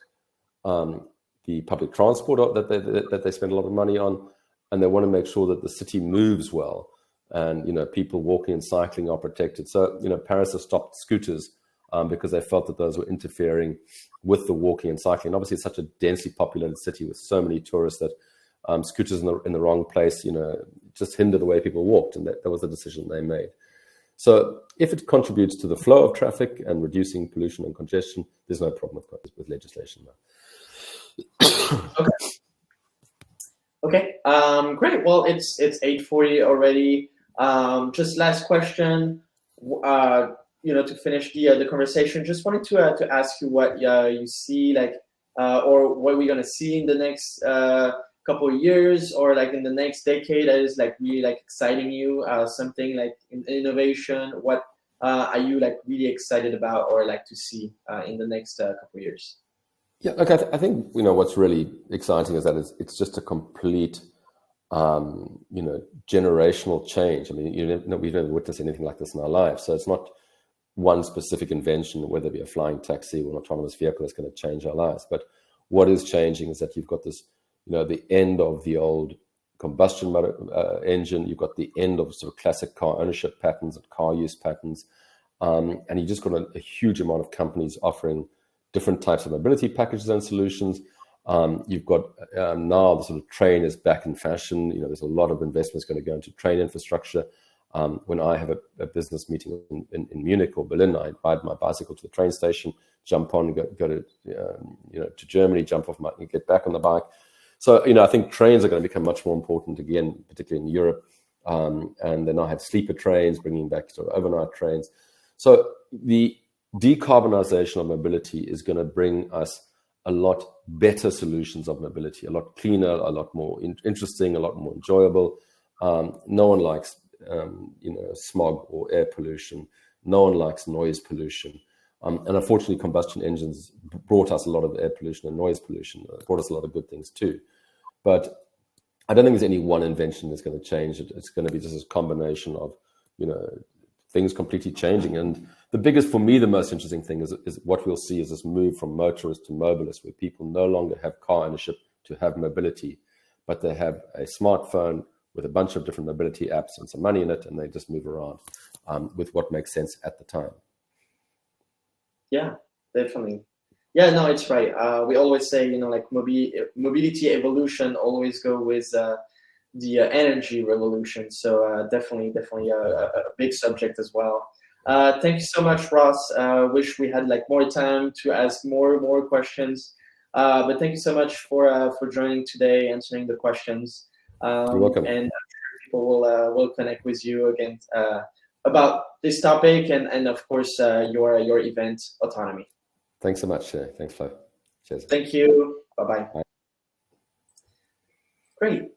the public transport that they spend a lot of money on, and they want to make sure that the city moves well, and people walking and cycling are protected. So Paris has stopped scooters because they felt that those were interfering with the walking and cycling. Obviously, it's such a densely populated city with so many tourists that scooters in the wrong place, just hinder the way people walked, and that was the decision they made. So if it contributes to the flow of traffic and reducing pollution and congestion, there's no problem with legislation. Okay. Great. Well, it's 8:40 already. Just last question. To finish the conversation, just wanted to ask you what you see or what we're gonna see in the next couple of years, or like in the next decade, that is like really like exciting you, something like in innovation. What are you like really excited about or like to see in the next couple of years? Yeah, look, I think what's really exciting is that it's just a complete generational change. I mean, we've never witnessed anything like this in our lives. So it's not one specific invention, whether it be a flying taxi or an autonomous vehicle, that's going to change our lives. But what is changing is that you've got this, the end of the old combustion motor engine. You've got the end of sort of classic car ownership patterns and car use patterns. And you just got a huge amount of companies offering different types of mobility packages and solutions. You've got now the sort of train is back in fashion. There's a lot of investments going to go into train infrastructure. When I have a business meeting in Munich or Berlin, I ride my bicycle to the train station, jump on, go to to Germany, jump off and get back on the bike. So I think trains are going to become much more important again, particularly in Europe. And then I have sleeper trains, bringing back sort of overnight trains. So the decarbonization of mobility is going to bring us a lot better solutions of mobility, a lot cleaner, a lot more interesting, a lot more enjoyable. No one likes smog or air pollution. No one likes noise pollution. And unfortunately, combustion engines brought us a lot of air pollution and noise pollution. It brought us a lot of good things too. But I don't think there's any one invention that's going to change it. It's going to be just a combination of, things completely changing. And the biggest, for me, the most interesting thing is what we'll see is this move from motorists to mobilists, where people no longer have car ownership to have mobility, but they have a smartphone with a bunch of different mobility apps and some money in it, and they just move around with what makes sense at the time. Yeah, definitely. Yeah, no, it's right. We always say, mobility evolution always go with the energy revolution. So definitely a big subject as well. Thank you so much, Ross. Wish we had more time to ask more questions. But thank you so much for joining today, answering the questions. You're welcome. And I'm sure people will connect with you again about this topic and of course your event, Autonomy. Thanks so much. Thanks, Flo. Cheers. Thank you. Bye-bye. Bye. Great.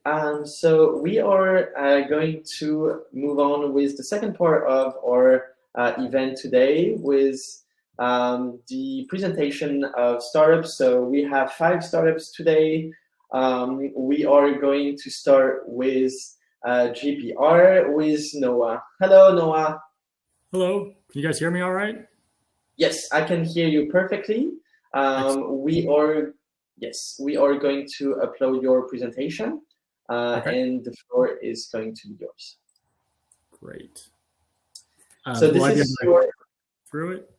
So we are going to move on with the second part of our event today with the presentation of startups. So we have 5 startups today. We are going to start with GPR with Noah. Hello, Noah. Hello. Can you guys hear me all right? Yes, I can hear you perfectly. We are going to upload your presentation, Okay. and the floor is going to be yours. Great. So this is your through it.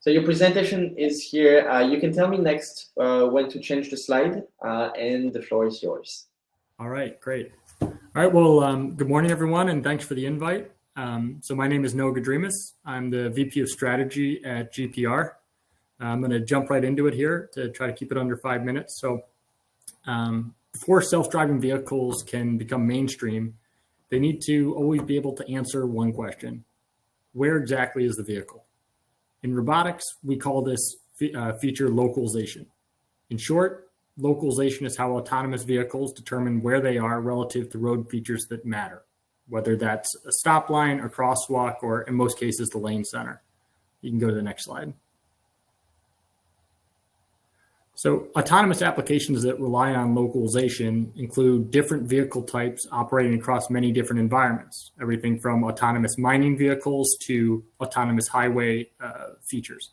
So your presentation is here. You can tell me next when to change the slide, and the floor is yours. All right, great. All right, well, good morning, everyone, and thanks for the invite. So my name is NEUGUE. I'm the VP of Strategy at GPR. I'm going to jump right into it here to try to keep it under 5 minutes. So before self-driving vehicles can become mainstream, they need to always be able to answer one question: where exactly is the vehicle? In robotics, we call this feature localization. In short, localization is how autonomous vehicles determine where they are relative to road features that matter, whether that's a stop line, a crosswalk, or in most cases, the lane center. You can go to the next slide. So autonomous applications that rely on localization include different vehicle types operating across many different environments, everything from autonomous mining vehicles to autonomous highway features.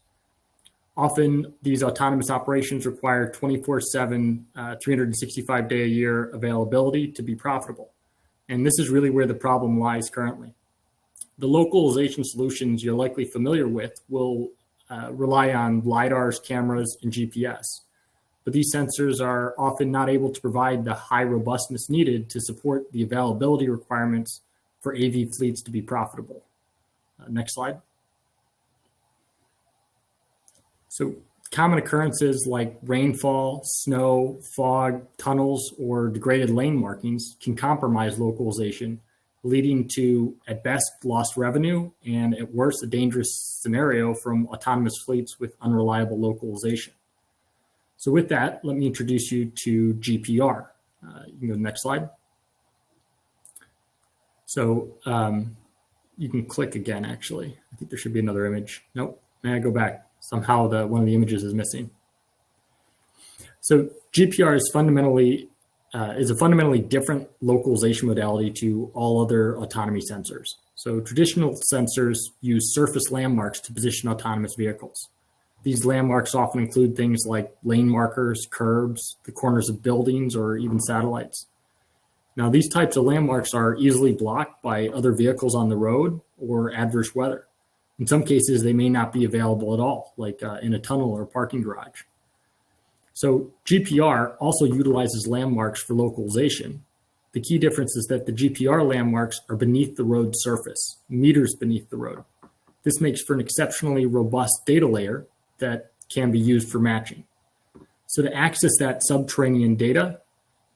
Often, these autonomous operations require 24/7, 365-day-a-year availability to be profitable. And this is really where the problem lies currently. The localization solutions you're likely familiar with will rely on LiDARs, cameras, and GPS. But these sensors are often not able to provide the high robustness needed to support the availability requirements for AV fleets to be profitable. Next slide. So common occurrences like rainfall, snow, fog, tunnels, or degraded lane markings can compromise localization, leading to, at best, lost revenue, and at worst, a dangerous scenario from autonomous fleets with unreliable localization. So with that, let me introduce you to GPR. You can go to the next slide. So you can click again, actually. I think there should be another image. Nope, may I go back? Somehow one of the images is missing. So GPR is a fundamentally different localization modality to all other autonomy sensors. So traditional sensors use surface landmarks to position autonomous vehicles. These landmarks often include things like lane markers, curbs, the corners of buildings, or even satellites. Now, these types of landmarks are easily blocked by other vehicles on the road or adverse weather. In some cases, they may not be available at all, like in a tunnel or parking garage. So GPR also utilizes landmarks for localization. The key difference is that the GPR landmarks are beneath the road surface, meters beneath the road. This makes for an exceptionally robust data layer that can be used for matching. So to access that subterranean data,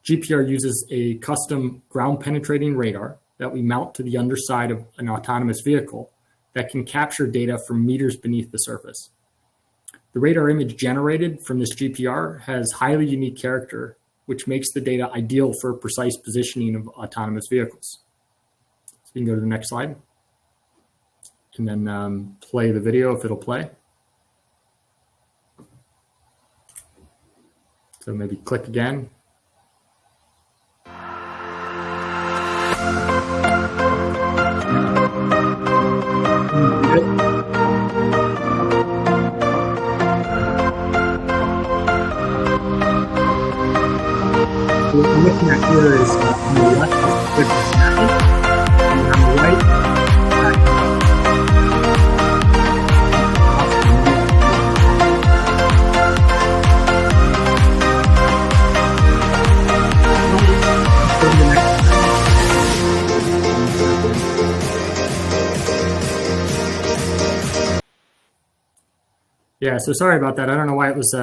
GPR uses a custom ground penetrating radar that we mount to the underside of an autonomous vehicle that can capture data from meters beneath the surface. The radar image generated from this GPR has highly unique character, which makes the data ideal for precise positioning of autonomous vehicles. So you can go to the next slide and then play the video if it'll play. So maybe click again. What we're looking at here is on the left, with the snapping, and on the right, yeah, so sorry about that. I don't know why it was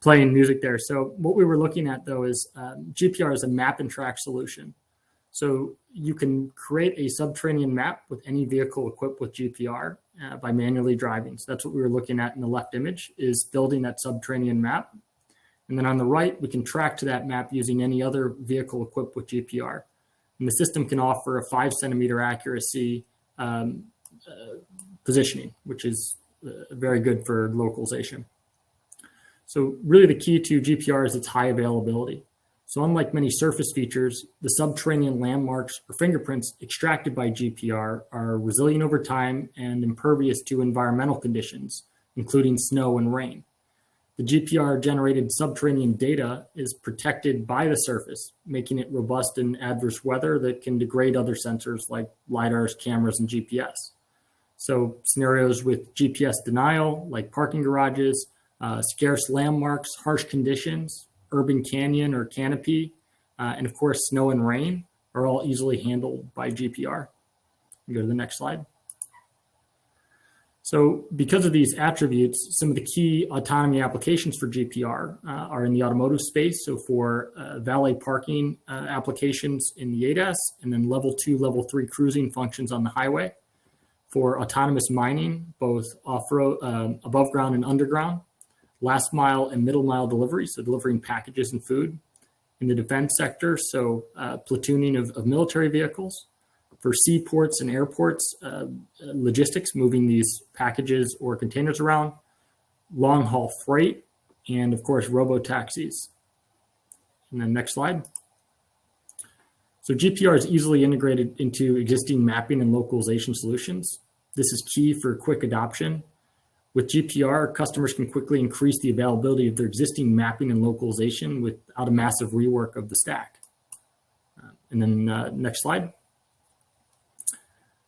playing music there. So what we were looking at, though, is GPR is a map and track solution. So you can create a subterranean map with any vehicle equipped with GPR by manually driving. So that's what we were looking at in the left image, is building that subterranean map. And then on the right, we can track to that map using any other vehicle equipped with GPR. And the system can offer a 5-centimeter accuracy positioning, which is very good for localization. So really the key to GPR is its high availability. So unlike many surface features, the subterranean landmarks or fingerprints extracted by GPR are resilient over time and impervious to environmental conditions, including snow and rain. The GPR generated subterranean data is protected by the surface, making it robust in adverse weather that can degrade other sensors like LiDARs, cameras, and GPS. So scenarios with GPS denial, like parking garages, scarce landmarks, harsh conditions, urban canyon or canopy, and of course, snow and rain are all easily handled by GPR. Go to the next slide. So because of these attributes, some of the key autonomy applications for GPR are in the automotive space. So for valet parking applications in the ADAS, and then level 2, level 3 cruising functions on the highway. For autonomous mining, both off-road, above ground and underground, last mile and middle mile delivery, so delivering packages and food. In the defense sector, so platooning of military vehicles. For seaports and airports, logistics, moving these packages or containers around. Long haul freight, and of course, robo-taxis. And then next slide. So GPR is easily integrated into existing mapping and localization solutions. This is key for quick adoption. With GPR, customers can quickly increase the availability of their existing mapping and localization without a massive rework of the stack. And then next slide.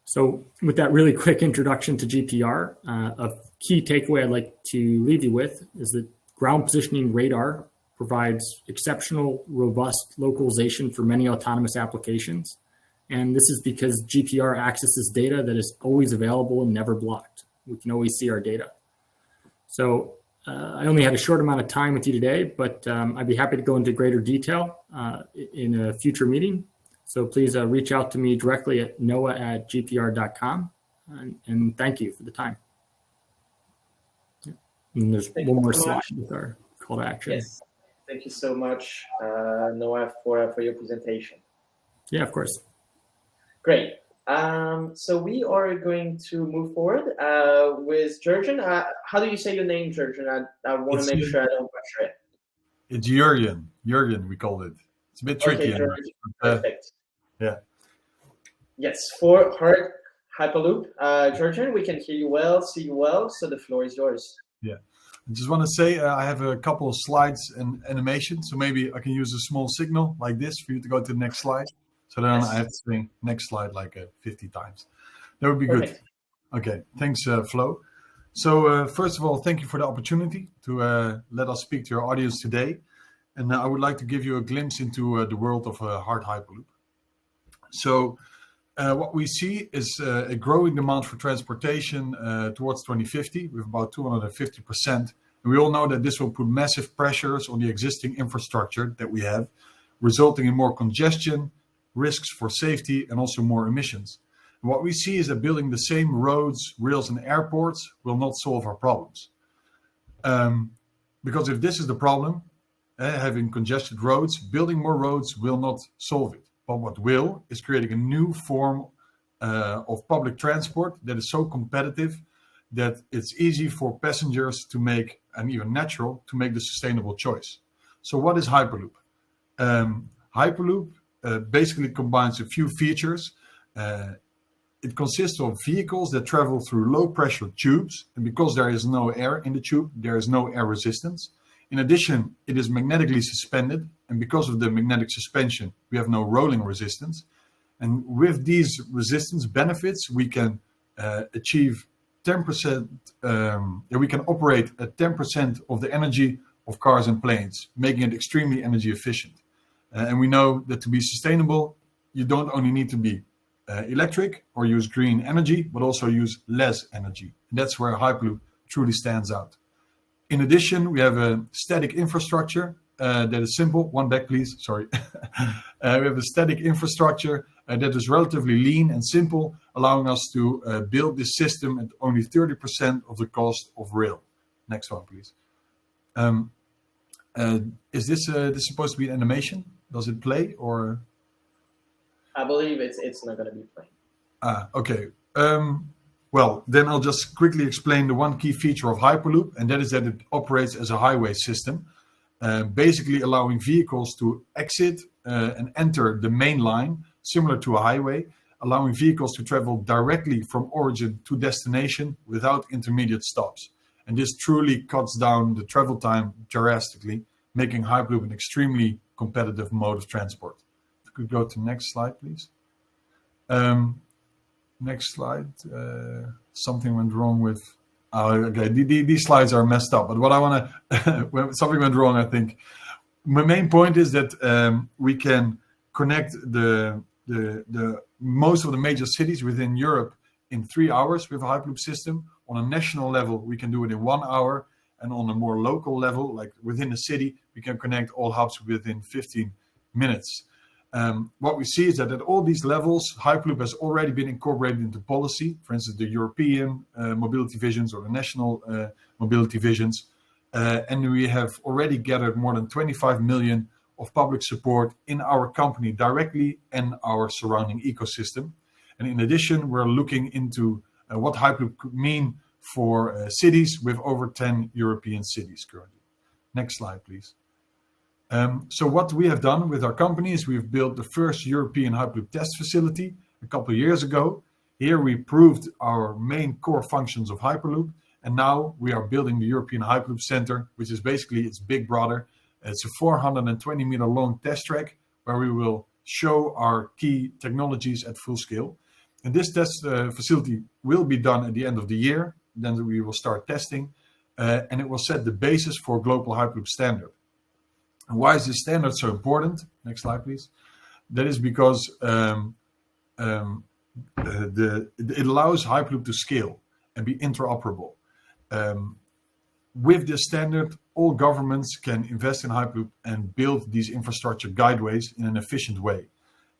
So with that really quick introduction to GPR, a key takeaway I'd like to leave you with is that ground positioning radar provides exceptional, robust localization for many autonomous applications. And this is because GPR accesses data that is always available and never blocked. We can always see our data. So I only had a short amount of time with you today, but I'd be happy to go into greater detail in a future meeting. So please reach out to me directly at noah@gpr.com. And thank you for the time. And there's one more slide with our call to action. Yes. Thank you so much, Noah, for your presentation. Yeah, of course. Great. So we are going to move forward with Jurgen. How do you say your name, Jurgen? I want to make sure I don't butcher it. It's Jurgen. Jurgen, we call it. It's a bit tricky. Okay, perfect. Yeah. Yes, for hard Hyperloop, Jurgen, we can hear you well, see you well, so the floor is yours. Yeah. I just want to say I have a couple of slides and animation, so maybe I can use a small signal like this for you to go to the next slide. So then I have to say next slide like 50 times. That would be Perfect. good. Okay, thanks, Flo. So first of all, thank you for the opportunity to let us speak to your audience today. And I would like to give you a glimpse into the world of hard Hyperloop. So what we see is a growing demand for transportation towards 2050 with about 250%. And we all know that this will put massive pressures on the existing infrastructure that we have, resulting in more congestion, risks for safety, and also more emissions. And what we see is that building the same roads, rails, and airports will not solve our problems. Because if this is the problem, having congested roads, building more roads will not solve it. But what will is creating a new form of public transport that is so competitive that it's easy for passengers to make, and even natural, to make the sustainable choice. So what is Hyperloop? Hyperloop basically combines a few features. It consists of vehicles that travel through low pressure tubes, and because there is no air in the tube, there is no air resistance. In addition, it is magnetically suspended, and because of the magnetic suspension, we have no rolling resistance. And with these resistance benefits, we can achieve 10%, we can operate at 10% of the energy of cars and planes, making it extremely energy efficient. And we know that to be sustainable, you don't only need to be electric or use green energy, but also use less energy. And that's where Hyperloop truly stands out. In addition, we have a static infrastructure that is simple. One back, please. Sorry. We have a static infrastructure that is relatively lean and simple, allowing us to build this system at only 30% of the cost of rail. Next one, please. Is this supposed to be an animation? Does it play or? I believe it's not going to be playing. Okay. Well, then I'll just quickly explain the one key feature of Hyperloop, and that is that it operates as a highway system, basically allowing vehicles to exit and enter the main line, similar to a highway, allowing vehicles to travel directly from origin to destination without intermediate stops. And this truly cuts down the travel time drastically, making Hyperloop an extremely competitive mode of transport. If you could go to the next slide, please. Next slide. Something went wrong with. Okay, these slides are messed up. But what I want to, something went wrong. I think my main point is that we can connect the most of the major cities within Europe in 3 hours with a Hyperloop system. On a national level, we can do it in 1 hour, and on a more local level, like within the city, we can connect all hubs within 15 minutes. What we see is that at all these levels, Hyperloop has already been incorporated into policy, for instance, the European mobility visions or the national mobility visions. And we have already gathered more than 25 million of public support in our company directly and our surrounding ecosystem. And in addition, we're looking into what Hyperloop could mean for cities with over 10 European cities currently. Next slide, please. So what we have done with our company is we've built the first European Hyperloop test facility a couple of years ago. Here we proved our main core functions of Hyperloop, and now we are building the European Hyperloop Center, which is basically its big brother. It's a 420 meter long test track where we will show our key technologies at full scale. And this test facility will be done at the end of the year. Then we will start testing, and it will set the basis for a global Hyperloop standard. And why is this standard so important? Next slide, please. That is because it allows Hyperloop to scale and be interoperable. With this standard, all governments can invest in Hyperloop and build these infrastructure guideways in an efficient way.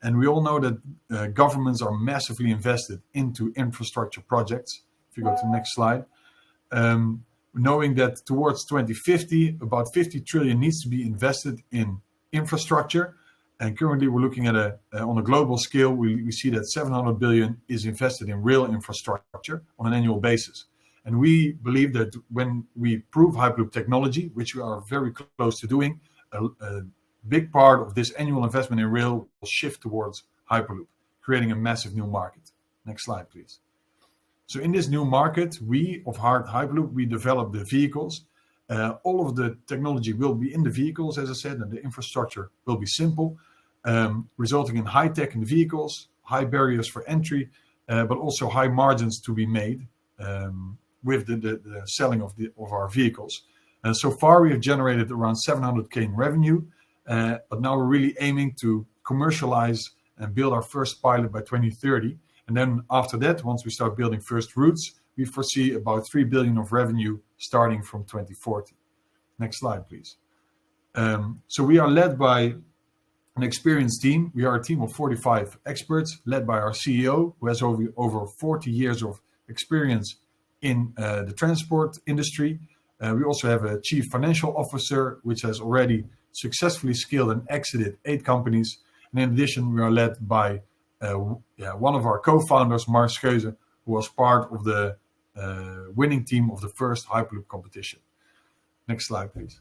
And we all know that governments are massively invested into infrastructure projects. If you go to the next slide. Knowing that towards 2050, about 50 trillion needs to be invested in infrastructure. And currently we're looking at on a global scale, we see that 700 billion is invested in rail infrastructure on an annual basis. And we believe that when we prove Hyperloop technology, which we are very close to doing, a big part of this annual investment in rail will shift towards Hyperloop, creating a massive new market. Next slide, please. So in this new market, we of Hard Hyperloop, we develop the vehicles All of the technology will be in the vehicles, as I said, and the infrastructure will be simple, resulting in high tech in the vehicles, high barriers for entry, but also high margins to be made with the selling of our vehicles. So far, we have generated around 700K in revenue, but now we're really aiming to commercialize and build our first pilot by 2030. And then after that, once we start building first routes, we foresee about 3 billion of revenue starting from 2040. Next slide, please. So we are led by an experienced team. We are a team of 45 experts led by our CEO, who has over 40 years of experience in the transport industry. We also have a chief financial officer, which has already successfully scaled and exited 8 companies. And in addition, we are led by one of our co-founders, Mark Scheuze, who was part of the winning team of the first Hyperloop competition. Next slide, please.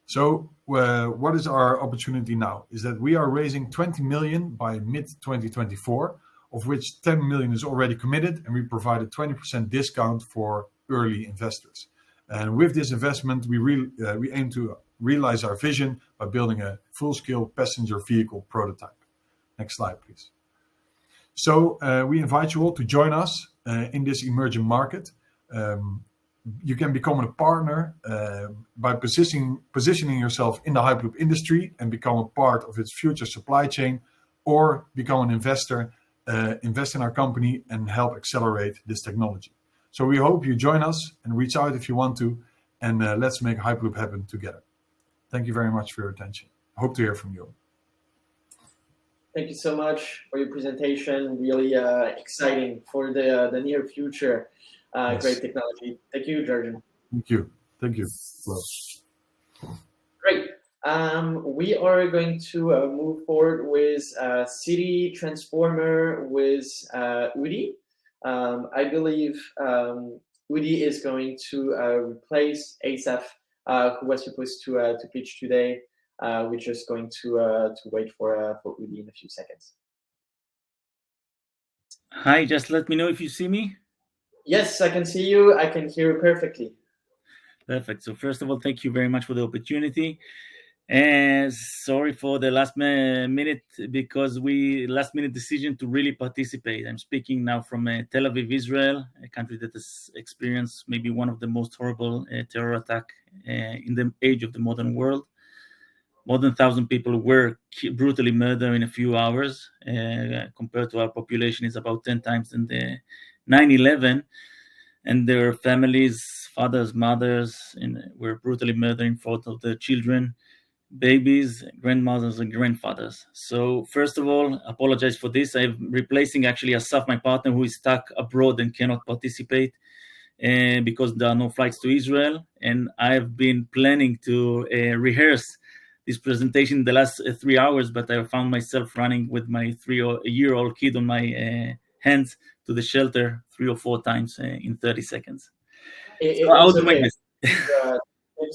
So what is our opportunity now? Is that we are raising 20 million by mid-2024, of which 10 million is already committed, and we provide a 20% discount for early investors. And with this investment, we aim to realize our vision by building a full-scale passenger vehicle prototype. Next slide, please. So we invite you all to join us in this emerging market. You can become a partner by positioning yourself in the Hyperloop industry and become a part of its future supply chain, or become an investor, invest in our company and help accelerate this technology. So we hope you join us and reach out if you want to, and let's make Hyperloop happen together. Thank you very much for your attention. I hope to hear from you. Thank you so much for your presentation. Really exciting for the near future. Yes. Great technology. Thank you, Jurgen. Thank you. Thank you. Well. Great. We are going to move forward with City Transformer with Udi. I believe Udi is going to replace Asaf, who was supposed to pitch today. We're just going to wait for Udi in a few seconds. Hi, just let me know if you see me. Yes, I can see you. I can hear you perfectly. Perfect. So first of all, thank you very much for the opportunity. And sorry for the last minute, because last minute decision to really participate. I'm speaking now from Tel Aviv, Israel, a country that has experienced maybe one of the most horrible terror attack in the age of the modern world. More than 1,000 people were brutally murdered in a few hours, compared to our population is about 10 times in the 9/11, and their families, fathers, mothers, were brutally murdered in front of their children, babies, grandmothers, and grandfathers. So first of all, apologize for this. I'm replacing actually Asaf, my partner, who is stuck abroad and cannot participate because there are no flights to Israel. And I've been planning to rehearse this presentation the last 3 hours, but I found myself running with my 3-year-old kid on my hands to the shelter 3 or 4 times in 30 seconds. So I'll do my best. Thank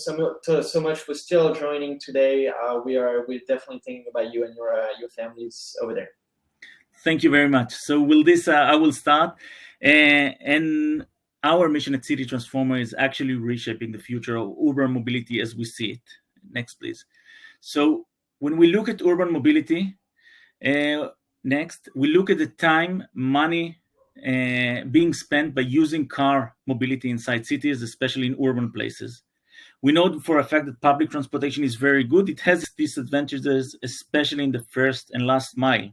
you so much for still joining today. We're definitely thinking about you and your families over there. Thank you very much. So I will start. And our mission at City Transformer is actually reshaping the future of urban mobility as we see it. Next, please. So when we look at urban mobility, next, we look at the time, money being spent by using car mobility inside cities, especially in urban places. We know for a fact that public transportation is very good. It has its disadvantages, especially in the first and last mile.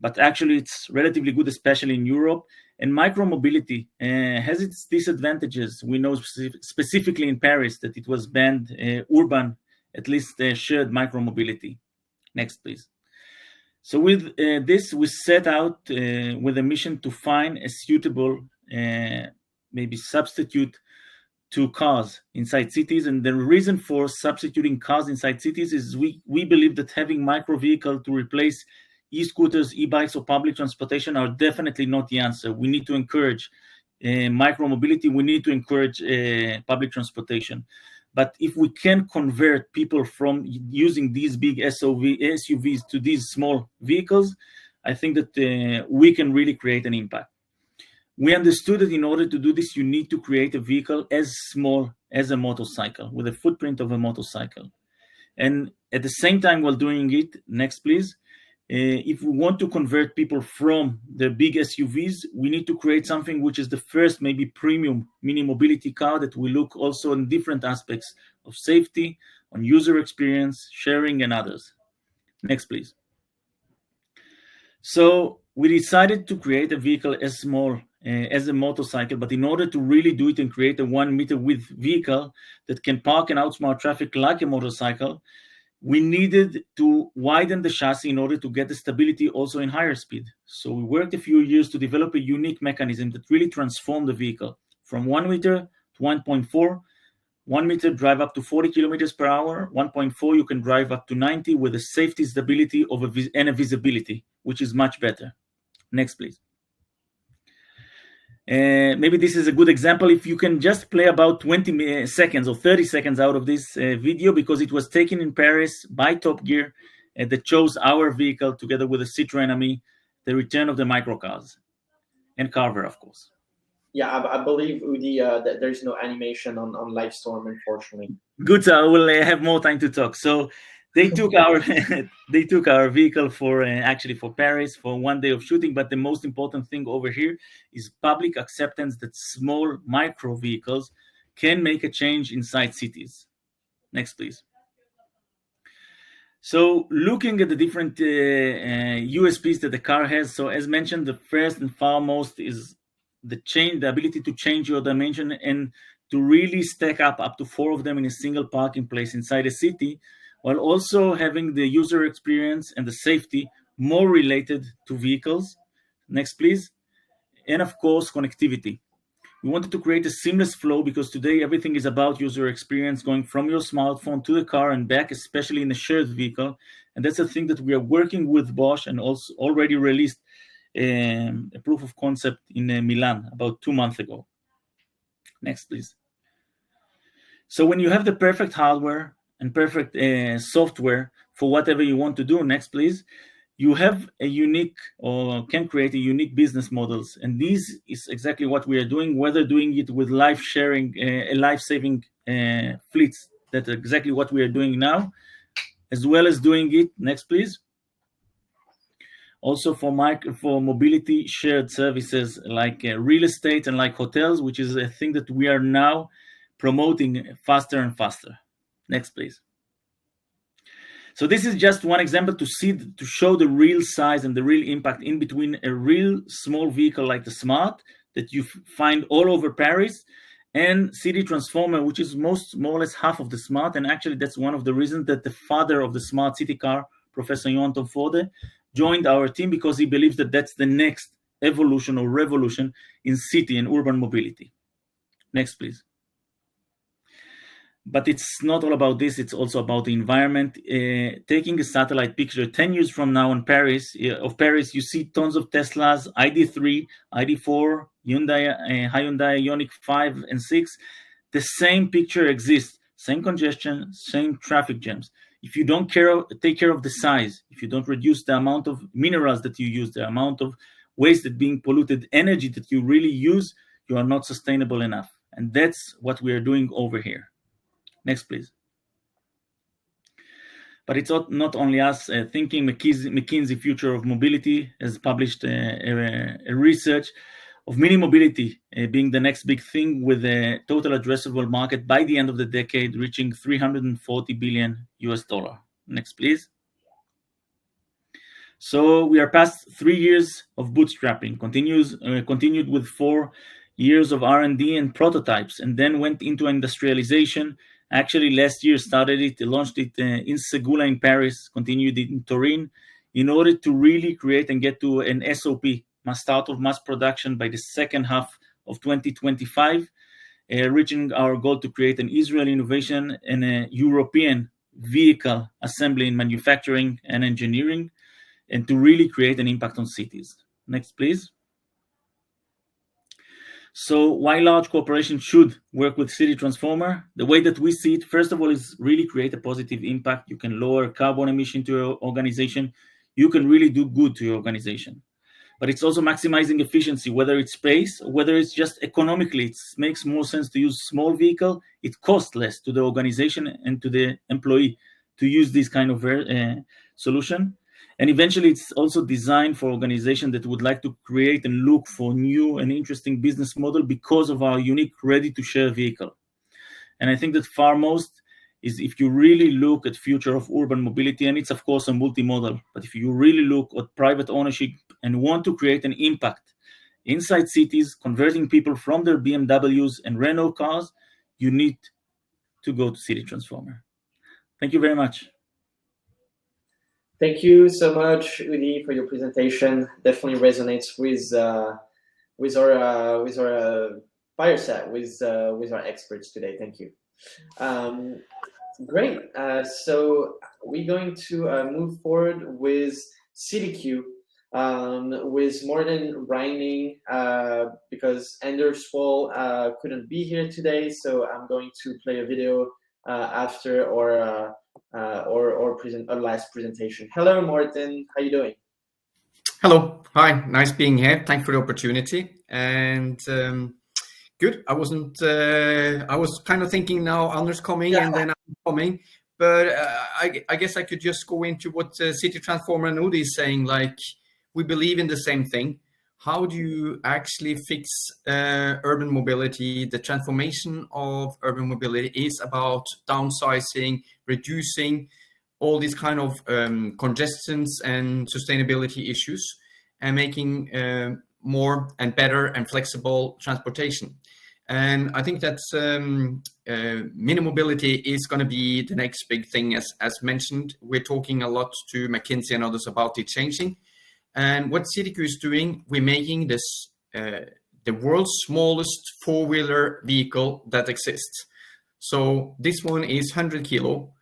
But actually, it's relatively good, especially in Europe. And micromobility has its disadvantages. We know specifically in Paris that it was banned urban, at least shared micromobility. Next, please. So with this, we set out with a mission to find a suitable, maybe substitute to cars inside cities. And the reason for substituting cars inside cities is we believe that having micro vehicle to replace e-scooters, e-bikes, or public transportation are definitely not the answer. We need to encourage micro mobility. We need to encourage public transportation. But if we can convert people from using these big SUVs to these small vehicles, I think that we can really create an impact. We understood that in order to do this, you need to create a vehicle as small as a motorcycle, with a footprint of a motorcycle. And at the same time, while doing it, next please, if we want to convert people from the big SUVs, we need to create something which is the first, maybe premium mini mobility car that will look also in different aspects of safety, on user experience, sharing, and others. Next, please. So we decided to create a vehicle as small as a motorcycle, but in order to really do it and create a 1 meter width vehicle that can park and outsmart traffic like a motorcycle, we needed to widen the chassis in order to get the stability also in higher speed. So we worked a few years to develop a unique mechanism that really transformed the vehicle from 1 meter to 1.4. 1 meter drive up to 40 kilometers per hour. 1.4 you can drive up to 90 with a safety, stability and a visibility, which is much better. Next, please. Maybe this is a good example. If you can just play about 20 seconds or 30 seconds out of this video, because it was taken in Paris by Top Gear that chose our vehicle together with a Citroën Ami, the return of the microcars, and Carver, of course. Yeah, I believe, Udi, that there's no animation on Livestorm, unfortunately. Good, so I will have more time to talk. So they took our they took our vehicle for actually for Paris for 1 day of shooting. But the most important thing over here is public acceptance that small micro vehicles can make a change inside cities. Next, please. So looking at the different USPs that the car has. So as mentioned, the first and foremost is the ability to change your dimension and to really stack up to 4 of them in a single parking place inside a city, while also having the user experience and the safety more related to vehicles. Next, please. And of course, connectivity. We wanted to create a seamless flow because today everything is about user experience, going from your smartphone to the car and back, especially in a shared vehicle. And that's a thing that we are working with Bosch and also already released a proof of concept in Milan about 2 months ago. Next, please. So when you have the perfect hardware and perfect software for whatever you want to do, next, please, you have a unique or can create a unique business models. And this is exactly what we are doing, whether doing it with life-sharing, life-saving fleets. That's exactly what we are doing now, as well as doing it, next, please, also for mobility shared services like real estate and like hotels, which is a thing that we are now promoting faster and faster. Next, please. So this is just one example to show the real size and the real impact in between a real small vehicle like the Smart that you find all over Paris and City Transformer, which is more or less half of the Smart. And actually, that's one of the reasons that the father of the Smart City car, Professor Johan Tom Forde, joined our team, because he believes that that's the next evolution or revolution in city and urban mobility. Next, please. But it's not all about this, it's also about the environment. Taking a satellite picture 10 years from now in Paris, you see tons of Teslas, ID3, ID4, Hyundai Ioniq 5 and 6. The same picture exists, same congestion, same traffic jams. If you don't take care of the size, if you don't reduce the amount of minerals that you use, the amount of waste that being polluted, energy that you really use, you are not sustainable enough. And that's what we are doing over here. Next, please. But it's not only us thinking. McKinsey Future of Mobility has published a research of mini mobility being the next big thing, with a total addressable market by the end of the decade reaching $340 billion. Next, please. So we are past 3 years of bootstrapping, continued with 4 years of R&D and prototypes, and then went into industrialization. Actually, last year launched it in Segula in Paris, continued it in Turin, in order to really create and get to an SOP, start of mass production by the second half of 2025, reaching our goal to create an Israeli innovation and a European vehicle assembly and manufacturing and engineering, and to really create an impact on cities. Next, please. So why large corporations should work with City Transformer? The way that we see it, first of all, is really create a positive impact. You can lower carbon emission to your organization. You can really do good to your organization. but it's also maximizing efficiency, whether it's space, or whether it's just economically. It makes more sense to use small vehicle. It costs less to the organization and to the employee to use this kind of solution. And eventually, it's also designed for organizations that would like to create and look for new and interesting business model because of our unique ready-to-share vehicle. And I think that foremost is if you really look at future of urban mobility, and it's of course a multimodal, but if you really look at private ownership and want to create an impact inside cities, converting people from their BMWs and Renault cars, you need to go to City Transformer. Thank you very much. Thank you so much, Udi, for your presentation. Definitely resonates with our fireside, with our experts today. Thank you. Great. So we're going to move forward with CityQ, with Morten Reining, because Anders Wohl couldn't be here today. So I'm going to play a video after or present a last presentation. Hello, Morten. How you doing? Hello. Hi. Nice being here. Thanks for the opportunity. And good. I was kind of thinking now Anders coming and then I'm coming, but I guess I could just go into what City Transformer and Udi is saying. Like, we believe in the same thing. How do you actually fix urban mobility? The transformation of urban mobility is about downsizing, reducing all these kind of congestions and sustainability issues, and making more and better and flexible transportation. And I think that's mini mobility is going to be the next big thing, as mentioned. We're talking a lot to McKinsey and others about it changing. And what CityQ is doing, we're making this the world's smallest four-wheeler vehicle that exists. So this one is 100 kilo,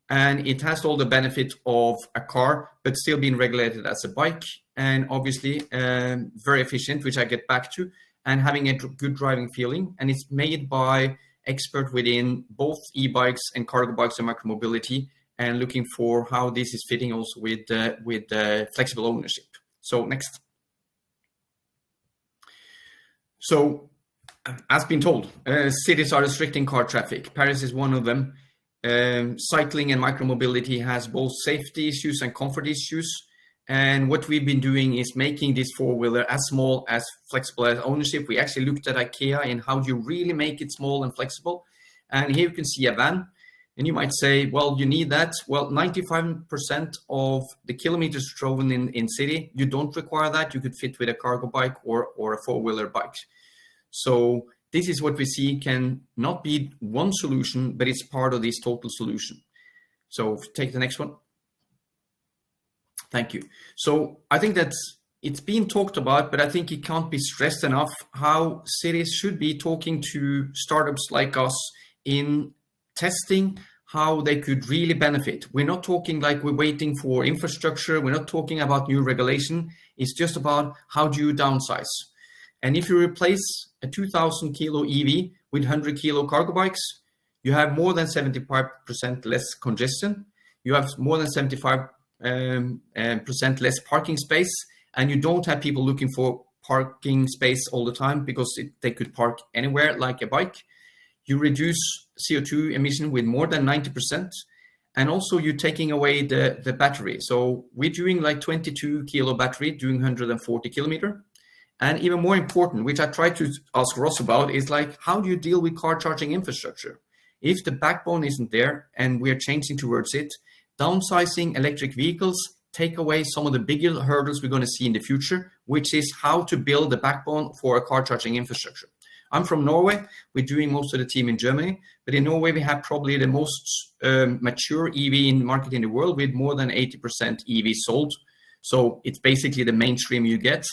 and it has all the benefit of a car, but still being regulated as a bike, and obviously very efficient, which I get back to, and having a good driving feeling. And it's made by expert within both e-bikes and cargo bikes and micromobility, and looking for how this is fitting also with flexible ownership. So next. So as been told, cities are restricting car traffic. Paris is one of them. Cycling and micromobility has both safety issues and comfort issues. And what we've been doing is making this four-wheeler as small, as flexible as ownership. We actually looked at IKEA and how do you really make it small and flexible. And here you can see a van. And you might say, well, you need that. Well, 95% of the kilometers driven in city, you don't require that. You could fit with a cargo bike or a four-wheeler bike. So this is what we see can not be one solution, but it's part of this total solution. So take the next one. Thank you. So I think it's been talked about, but I think it can't be stressed enough how cities should be talking to startups like us in testing how they could really benefit. We're not talking like we're waiting for infrastructure. We're not talking about new regulation. It's just about how do you downsize. And if you replace a 2,000 kilo EV with 100 kilo cargo bikes, you have more than 75% less congestion. You have more than 75% less parking space, and you don't have people looking for parking space all the time because they could park anywhere like a bike. You reduce CO2 emission with more than 90%, and also you're taking away the battery. So we're doing like 22 kilo battery, doing 140 kilometer. And even more important, which I tried to ask Ross about, is like, how do you deal with car charging infrastructure? If the backbone isn't there and we're changing towards it, downsizing electric vehicles take away some of the bigger hurdles we're going to see in the future, which is how to build the backbone for a car charging infrastructure. I'm from Norway. We're doing most of the team in Germany, but in Norway, we have probably the most mature EV in market in the world with more than 80% EV sold. So it's basically the mainstream you get.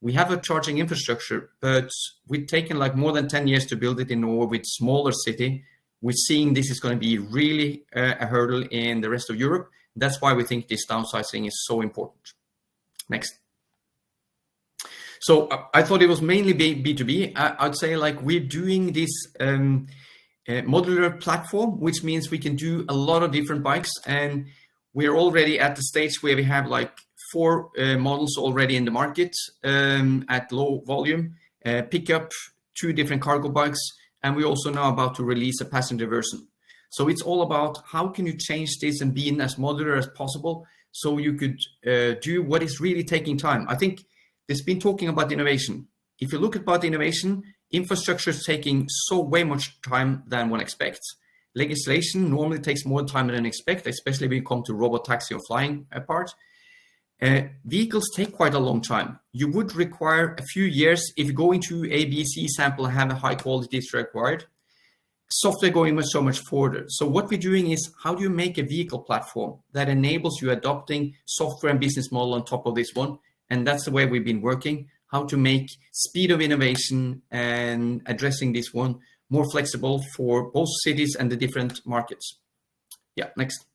We have a charging infrastructure, but we've taken like more than 10 years to build it in Norway with smaller city. We're seeing this is going to be really a hurdle in the rest of Europe. That's why we think this downsizing is so important. Next. So I thought it was mainly B2B. I'd say like we're doing this modular platform, which means we can do a lot of different bikes. And we're already at the stage where we have like 4 models already in the market at low volume, pick up 2 different cargo bikes, and we're also now about to release a passenger version. So it's all about how can you change this and be as modular as possible so you could do what is really taking time. I think there's been talking about innovation. If you look about innovation, infrastructure is taking so way much time than one expects. Legislation normally takes more time than expect, especially when you come to robot taxi or flying part. Vehicles take quite a long time. You would require a few years if you go into a BC sample and have a high quality is required. Software going so much further. So what we're doing is, how do you make a vehicle platform that enables you adopting software and business model on top of this one? And that's the way we've been working, how to make speed of innovation and addressing this one more flexible for both cities and the different markets. Yeah, next.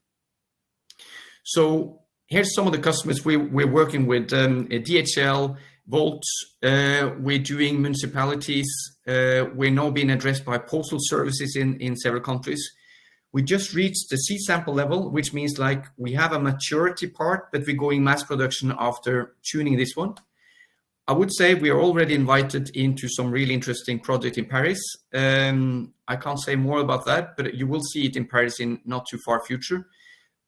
So here's some of the customers we're working with, DHL, Volt, we're doing municipalities, we're now being addressed by postal services in several countries. We just reached the C sample level, which means like we have a maturity part, but we're going mass production after tuning this one. I would say we are already invited into some really interesting project in Paris. I can't say more about that, but you will see it in Paris in not too far future.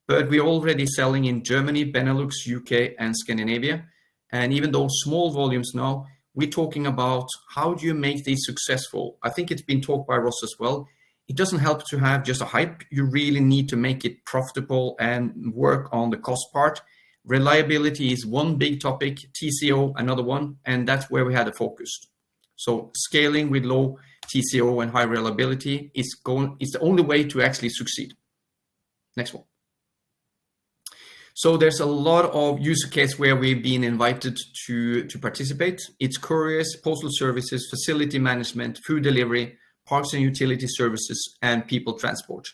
But we're already selling in Germany, Benelux, UK, and Scandinavia. And even though small volumes now, we're talking about how do you make these successful? I think it's been talked by Ross as well. It doesn't help to have just a hype. You really need to make it profitable and work on the cost part. Reliability is one big topic, TCO another one, and that's where we had a focus. So scaling with low TCO and high reliability is the only way to actually succeed. Next one. So there's a lot of use case where we've been invited to participate. It's couriers, postal services, facility management, food delivery, parks and utility services, and people transport.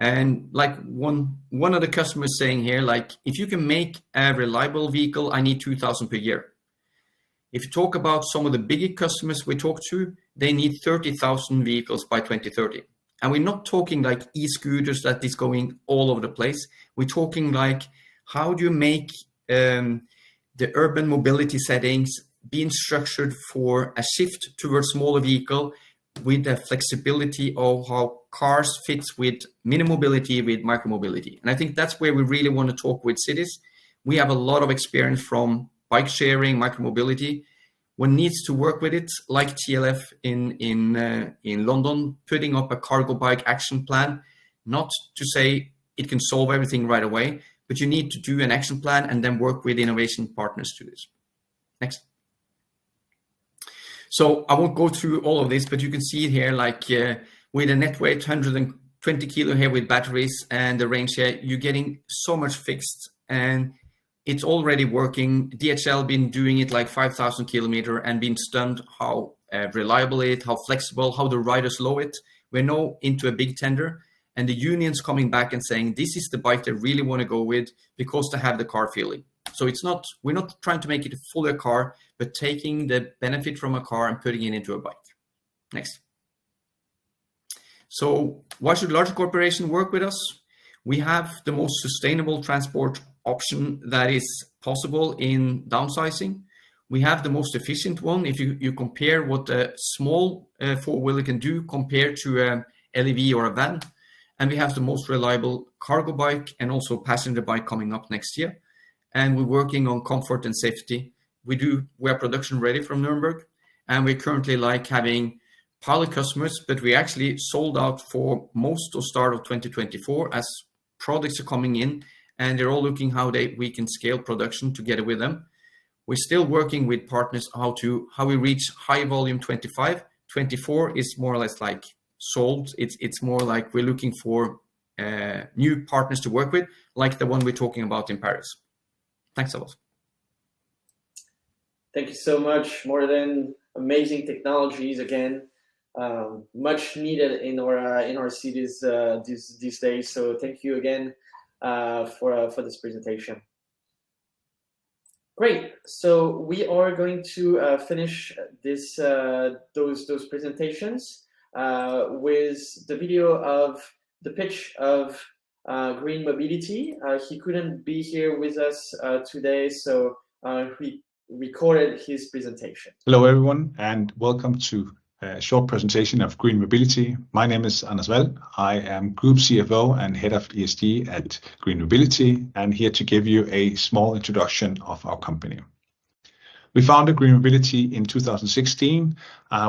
And like one of the customers saying here, like, if you can make a reliable vehicle, I need 2,000 per year. If you talk about some of the bigger customers we talk to, they need 30,000 vehicles by 2030. And we're not talking like e-scooters that is going all over the place. We're talking like, how do you make the urban mobility settings being structured for a shift towards smaller vehicle with the flexibility of how cars fits with mini mobility, with micro mobility. And I think that's where we really want to talk with cities. We have a lot of experience from bike sharing, micro mobility. One needs to work with it, like TLF in London, putting up a cargo bike action plan, not to say it can solve everything right away, but you need to do an action plan and then work with innovation partners to this. Next. So I won't go through all of this, but you can see it here, like with a net weight, 120 kilo here with batteries and the range here, you're getting so much fixed and it's already working. DHL been doing it like 5,000 kilometer and been stunned how reliable it, how flexible, how the riders love it. We're now into a big tender and the unions coming back and saying, this is the bike they really want to go with because they have the car feeling. So it's not, we're not trying to make it a fuller car, but taking the benefit from a car and putting it into a bike. Next. So why should larger corporations work with us? We have the most sustainable transport option that is possible in downsizing. We have the most efficient one. If you compare what a small four-wheeler can do compared to a LEV or a van. And we have the most reliable cargo bike and also passenger bike coming up next year. And we're working on comfort and safety. We're production ready from Nuremberg. And we're currently like having pilot customers, but we actually sold out for most of start of 2024 as products are coming in and they're all looking how we can scale production together with them. We're still working with partners how we reach high volume 25. 24 is more or less like sold. It's more like we're looking for new partners to work with, like the one we're talking about in Paris. Thanks a lot. Thank you so much. More than amazing technologies again, much needed in our cities these days. So thank you again for this presentation. Great. So we are going to finish this those presentations with the video of the pitch of green mobility. He couldn't be here with us today, so he recorded his presentation. Hello, everyone, and welcome to a short presentation of green mobility. My name is Anders Wall. I am Group CFO and Head of ESG at Green Mobility, and here to give you a small introduction of our company. We founded Green Mobility in 2016.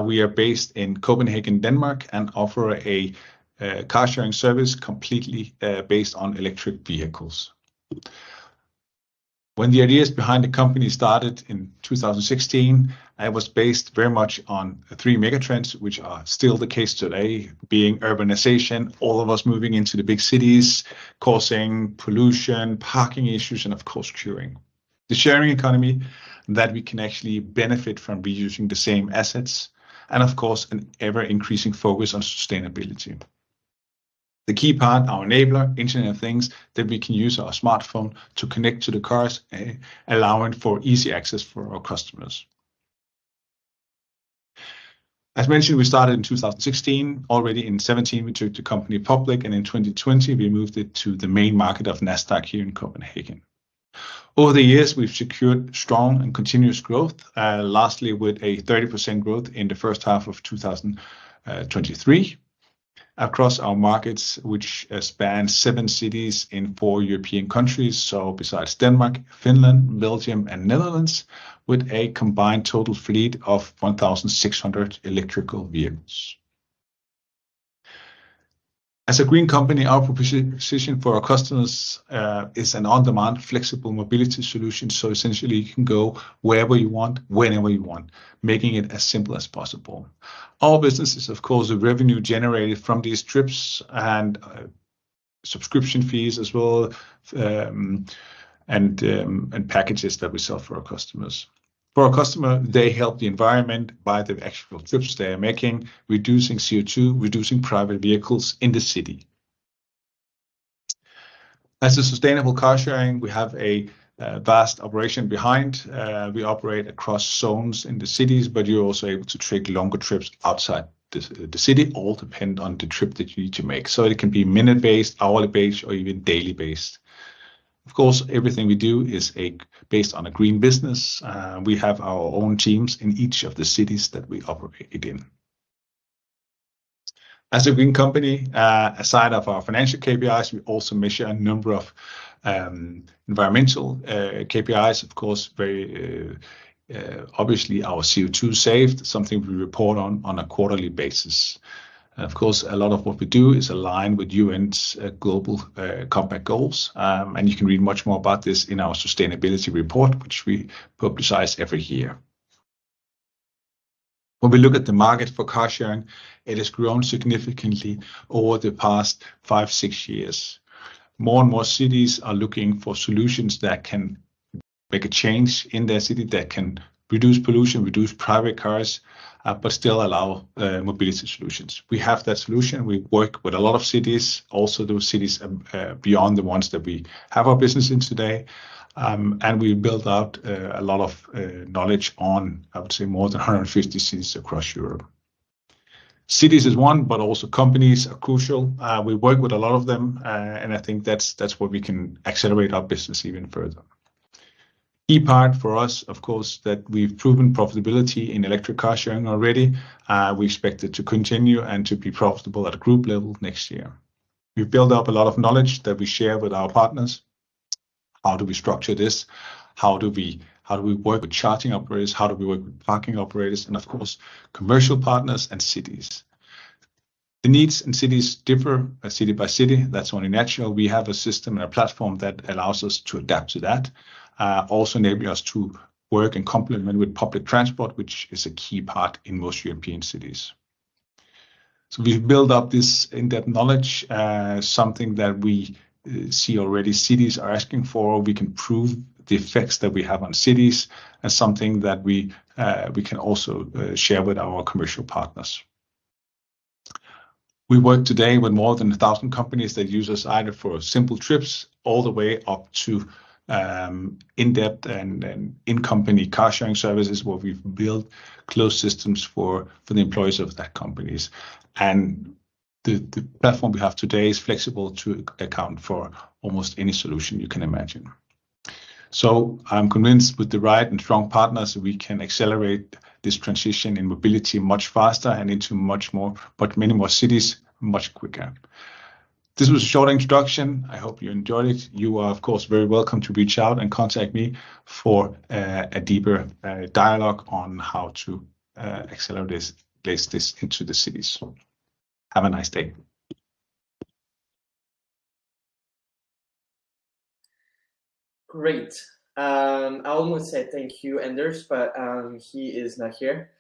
We are based in Copenhagen, Denmark, and offer a car sharing service completely based on electric vehicles. When the ideas behind the company started in 2016, it was based very much on 3 megatrends, which are still the case today, being urbanization, all of us moving into the big cities, causing pollution, parking issues, and of course, queuing. The sharing economy, that we can actually benefit from reusing the same assets, and of course, an ever-increasing focus on sustainability. The key part, our enabler, Internet of Things, that we can use our smartphone to connect to the cars, allowing for easy access for our customers. As mentioned, we started in 2016. Already in 2017, we took the company public, and in 2020, we moved it to the main market of Nasdaq here in Copenhagen. Over the years, we've secured strong and continuous growth, lastly with a 30% growth in the first half of 2023. Across our markets, which span 7 cities in 4 European countries, so besides Denmark, Finland, Belgium, and Netherlands, with a combined total fleet of 1,600 electrical vehicles. As a green company, our proposition for our customers is an on-demand, flexible mobility solution, so essentially you can go wherever you want, whenever you want, making it as simple as possible. Our business is, of course, the revenue generated from these trips and subscription fees as well, and packages that we sell for our customers. For our customer, they help the environment by the actual trips they are making, reducing CO2, reducing private vehicles in the city. As a sustainable car sharing, we have a vast operation behind. We operate across zones in the cities, but you're also able to take longer trips outside the city, all depend on the trip that you need to make. So it can be minute-based, hourly-based, or even daily-based. Of course, everything we do is based on a green business. We have our own teams in each of the cities that we operate in. As a green company, aside of our financial KPIs, we also measure a number of environmental KPIs. Of course, very obviously our CO2 saved, something we report on a quarterly basis. Of course, a lot of what we do is aligned with UN's global compact goals, and you can read much more about this in our sustainability report, which we publicize every year. When we look at the market for car sharing, it has grown significantly over the past 5-6 years. More and more cities are looking for solutions that can make a change in their city, that can reduce pollution, reduce private cars, but still allow mobility solutions. We have that solution. We work with a lot of cities, also those cities beyond the ones that we have our business in today. And we build out a lot of knowledge on, I would say, more than 150 cities across Europe. Cities is one, but also companies are crucial. We work with a lot of them, and I think that's where we can accelerate our business even further. Key part for us, of course, that we've proven profitability in electric car sharing already. We expect it to continue and to be profitable at a group level next year. We've built up a lot of knowledge that we share with our partners. How do we structure this? How do we work with charging operators? How do we work with parking operators? And of course, commercial partners and cities. The needs in cities differ city by city. That's only natural. We have a system and a platform that allows us to adapt to that. Also enabling us to work and complement with public transport, which is a key part in most European cities. So we've built up this in-depth knowledge, something that we see already cities are asking for. We can prove the effects that we have on cities, and something that we can also share with our commercial partners. We work today with more than 1,000 companies that use us either for simple trips all the way up to in-depth and in-company car sharing services, where we've built closed systems for the employees of that companies. And the platform we have today is flexible to account for almost any solution you can imagine. So I'm convinced with the right and strong partners, we can accelerate this transition in mobility much faster and into many more cities much quicker. This was a short introduction. I hope you enjoyed it. You are, of course, very welcome to reach out and contact me for a deeper dialogue on how to accelerate this into the cities. Have a nice day. Great. I almost said thank you, Anders, but he is not here.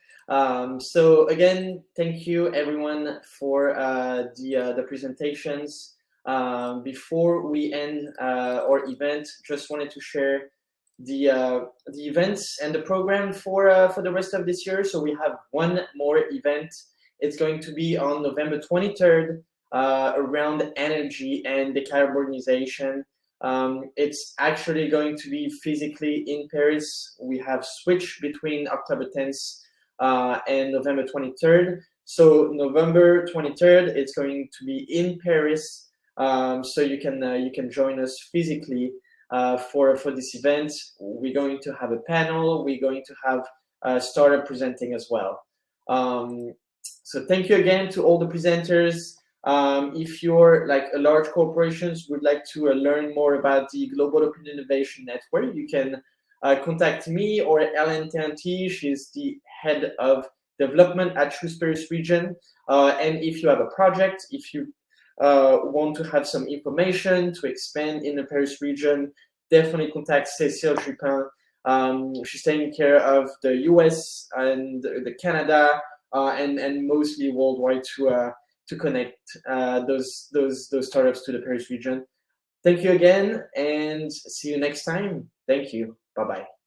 So again, thank you everyone for the presentations. Before we end our event, just wanted to share the events and the program for the rest of this year. So we have one more event. It's going to be on November 23rd around energy and decarbonization. It's actually going to be physically in Paris. We have switched between October 10th and November 23rd. So November 23rd, it's going to be in Paris. So you can join us physically for this event. We're going to have a panel. We're going to have a startup presenting as well. So thank you again to all the presenters. If you're like a large corporations would like to learn more about the Global Open Innovation Network, you can contact me or Ellen Tanti. She's the head of development at Choose Paris region. And if you have a project, if you want to have some information to expand in the Paris region, definitely contact Cécile Chupin. She's taking care of the US and the Canada and mostly worldwide to connect those startups to the Paris region. Thank you again, and see you next time. Thank you. Bye-bye.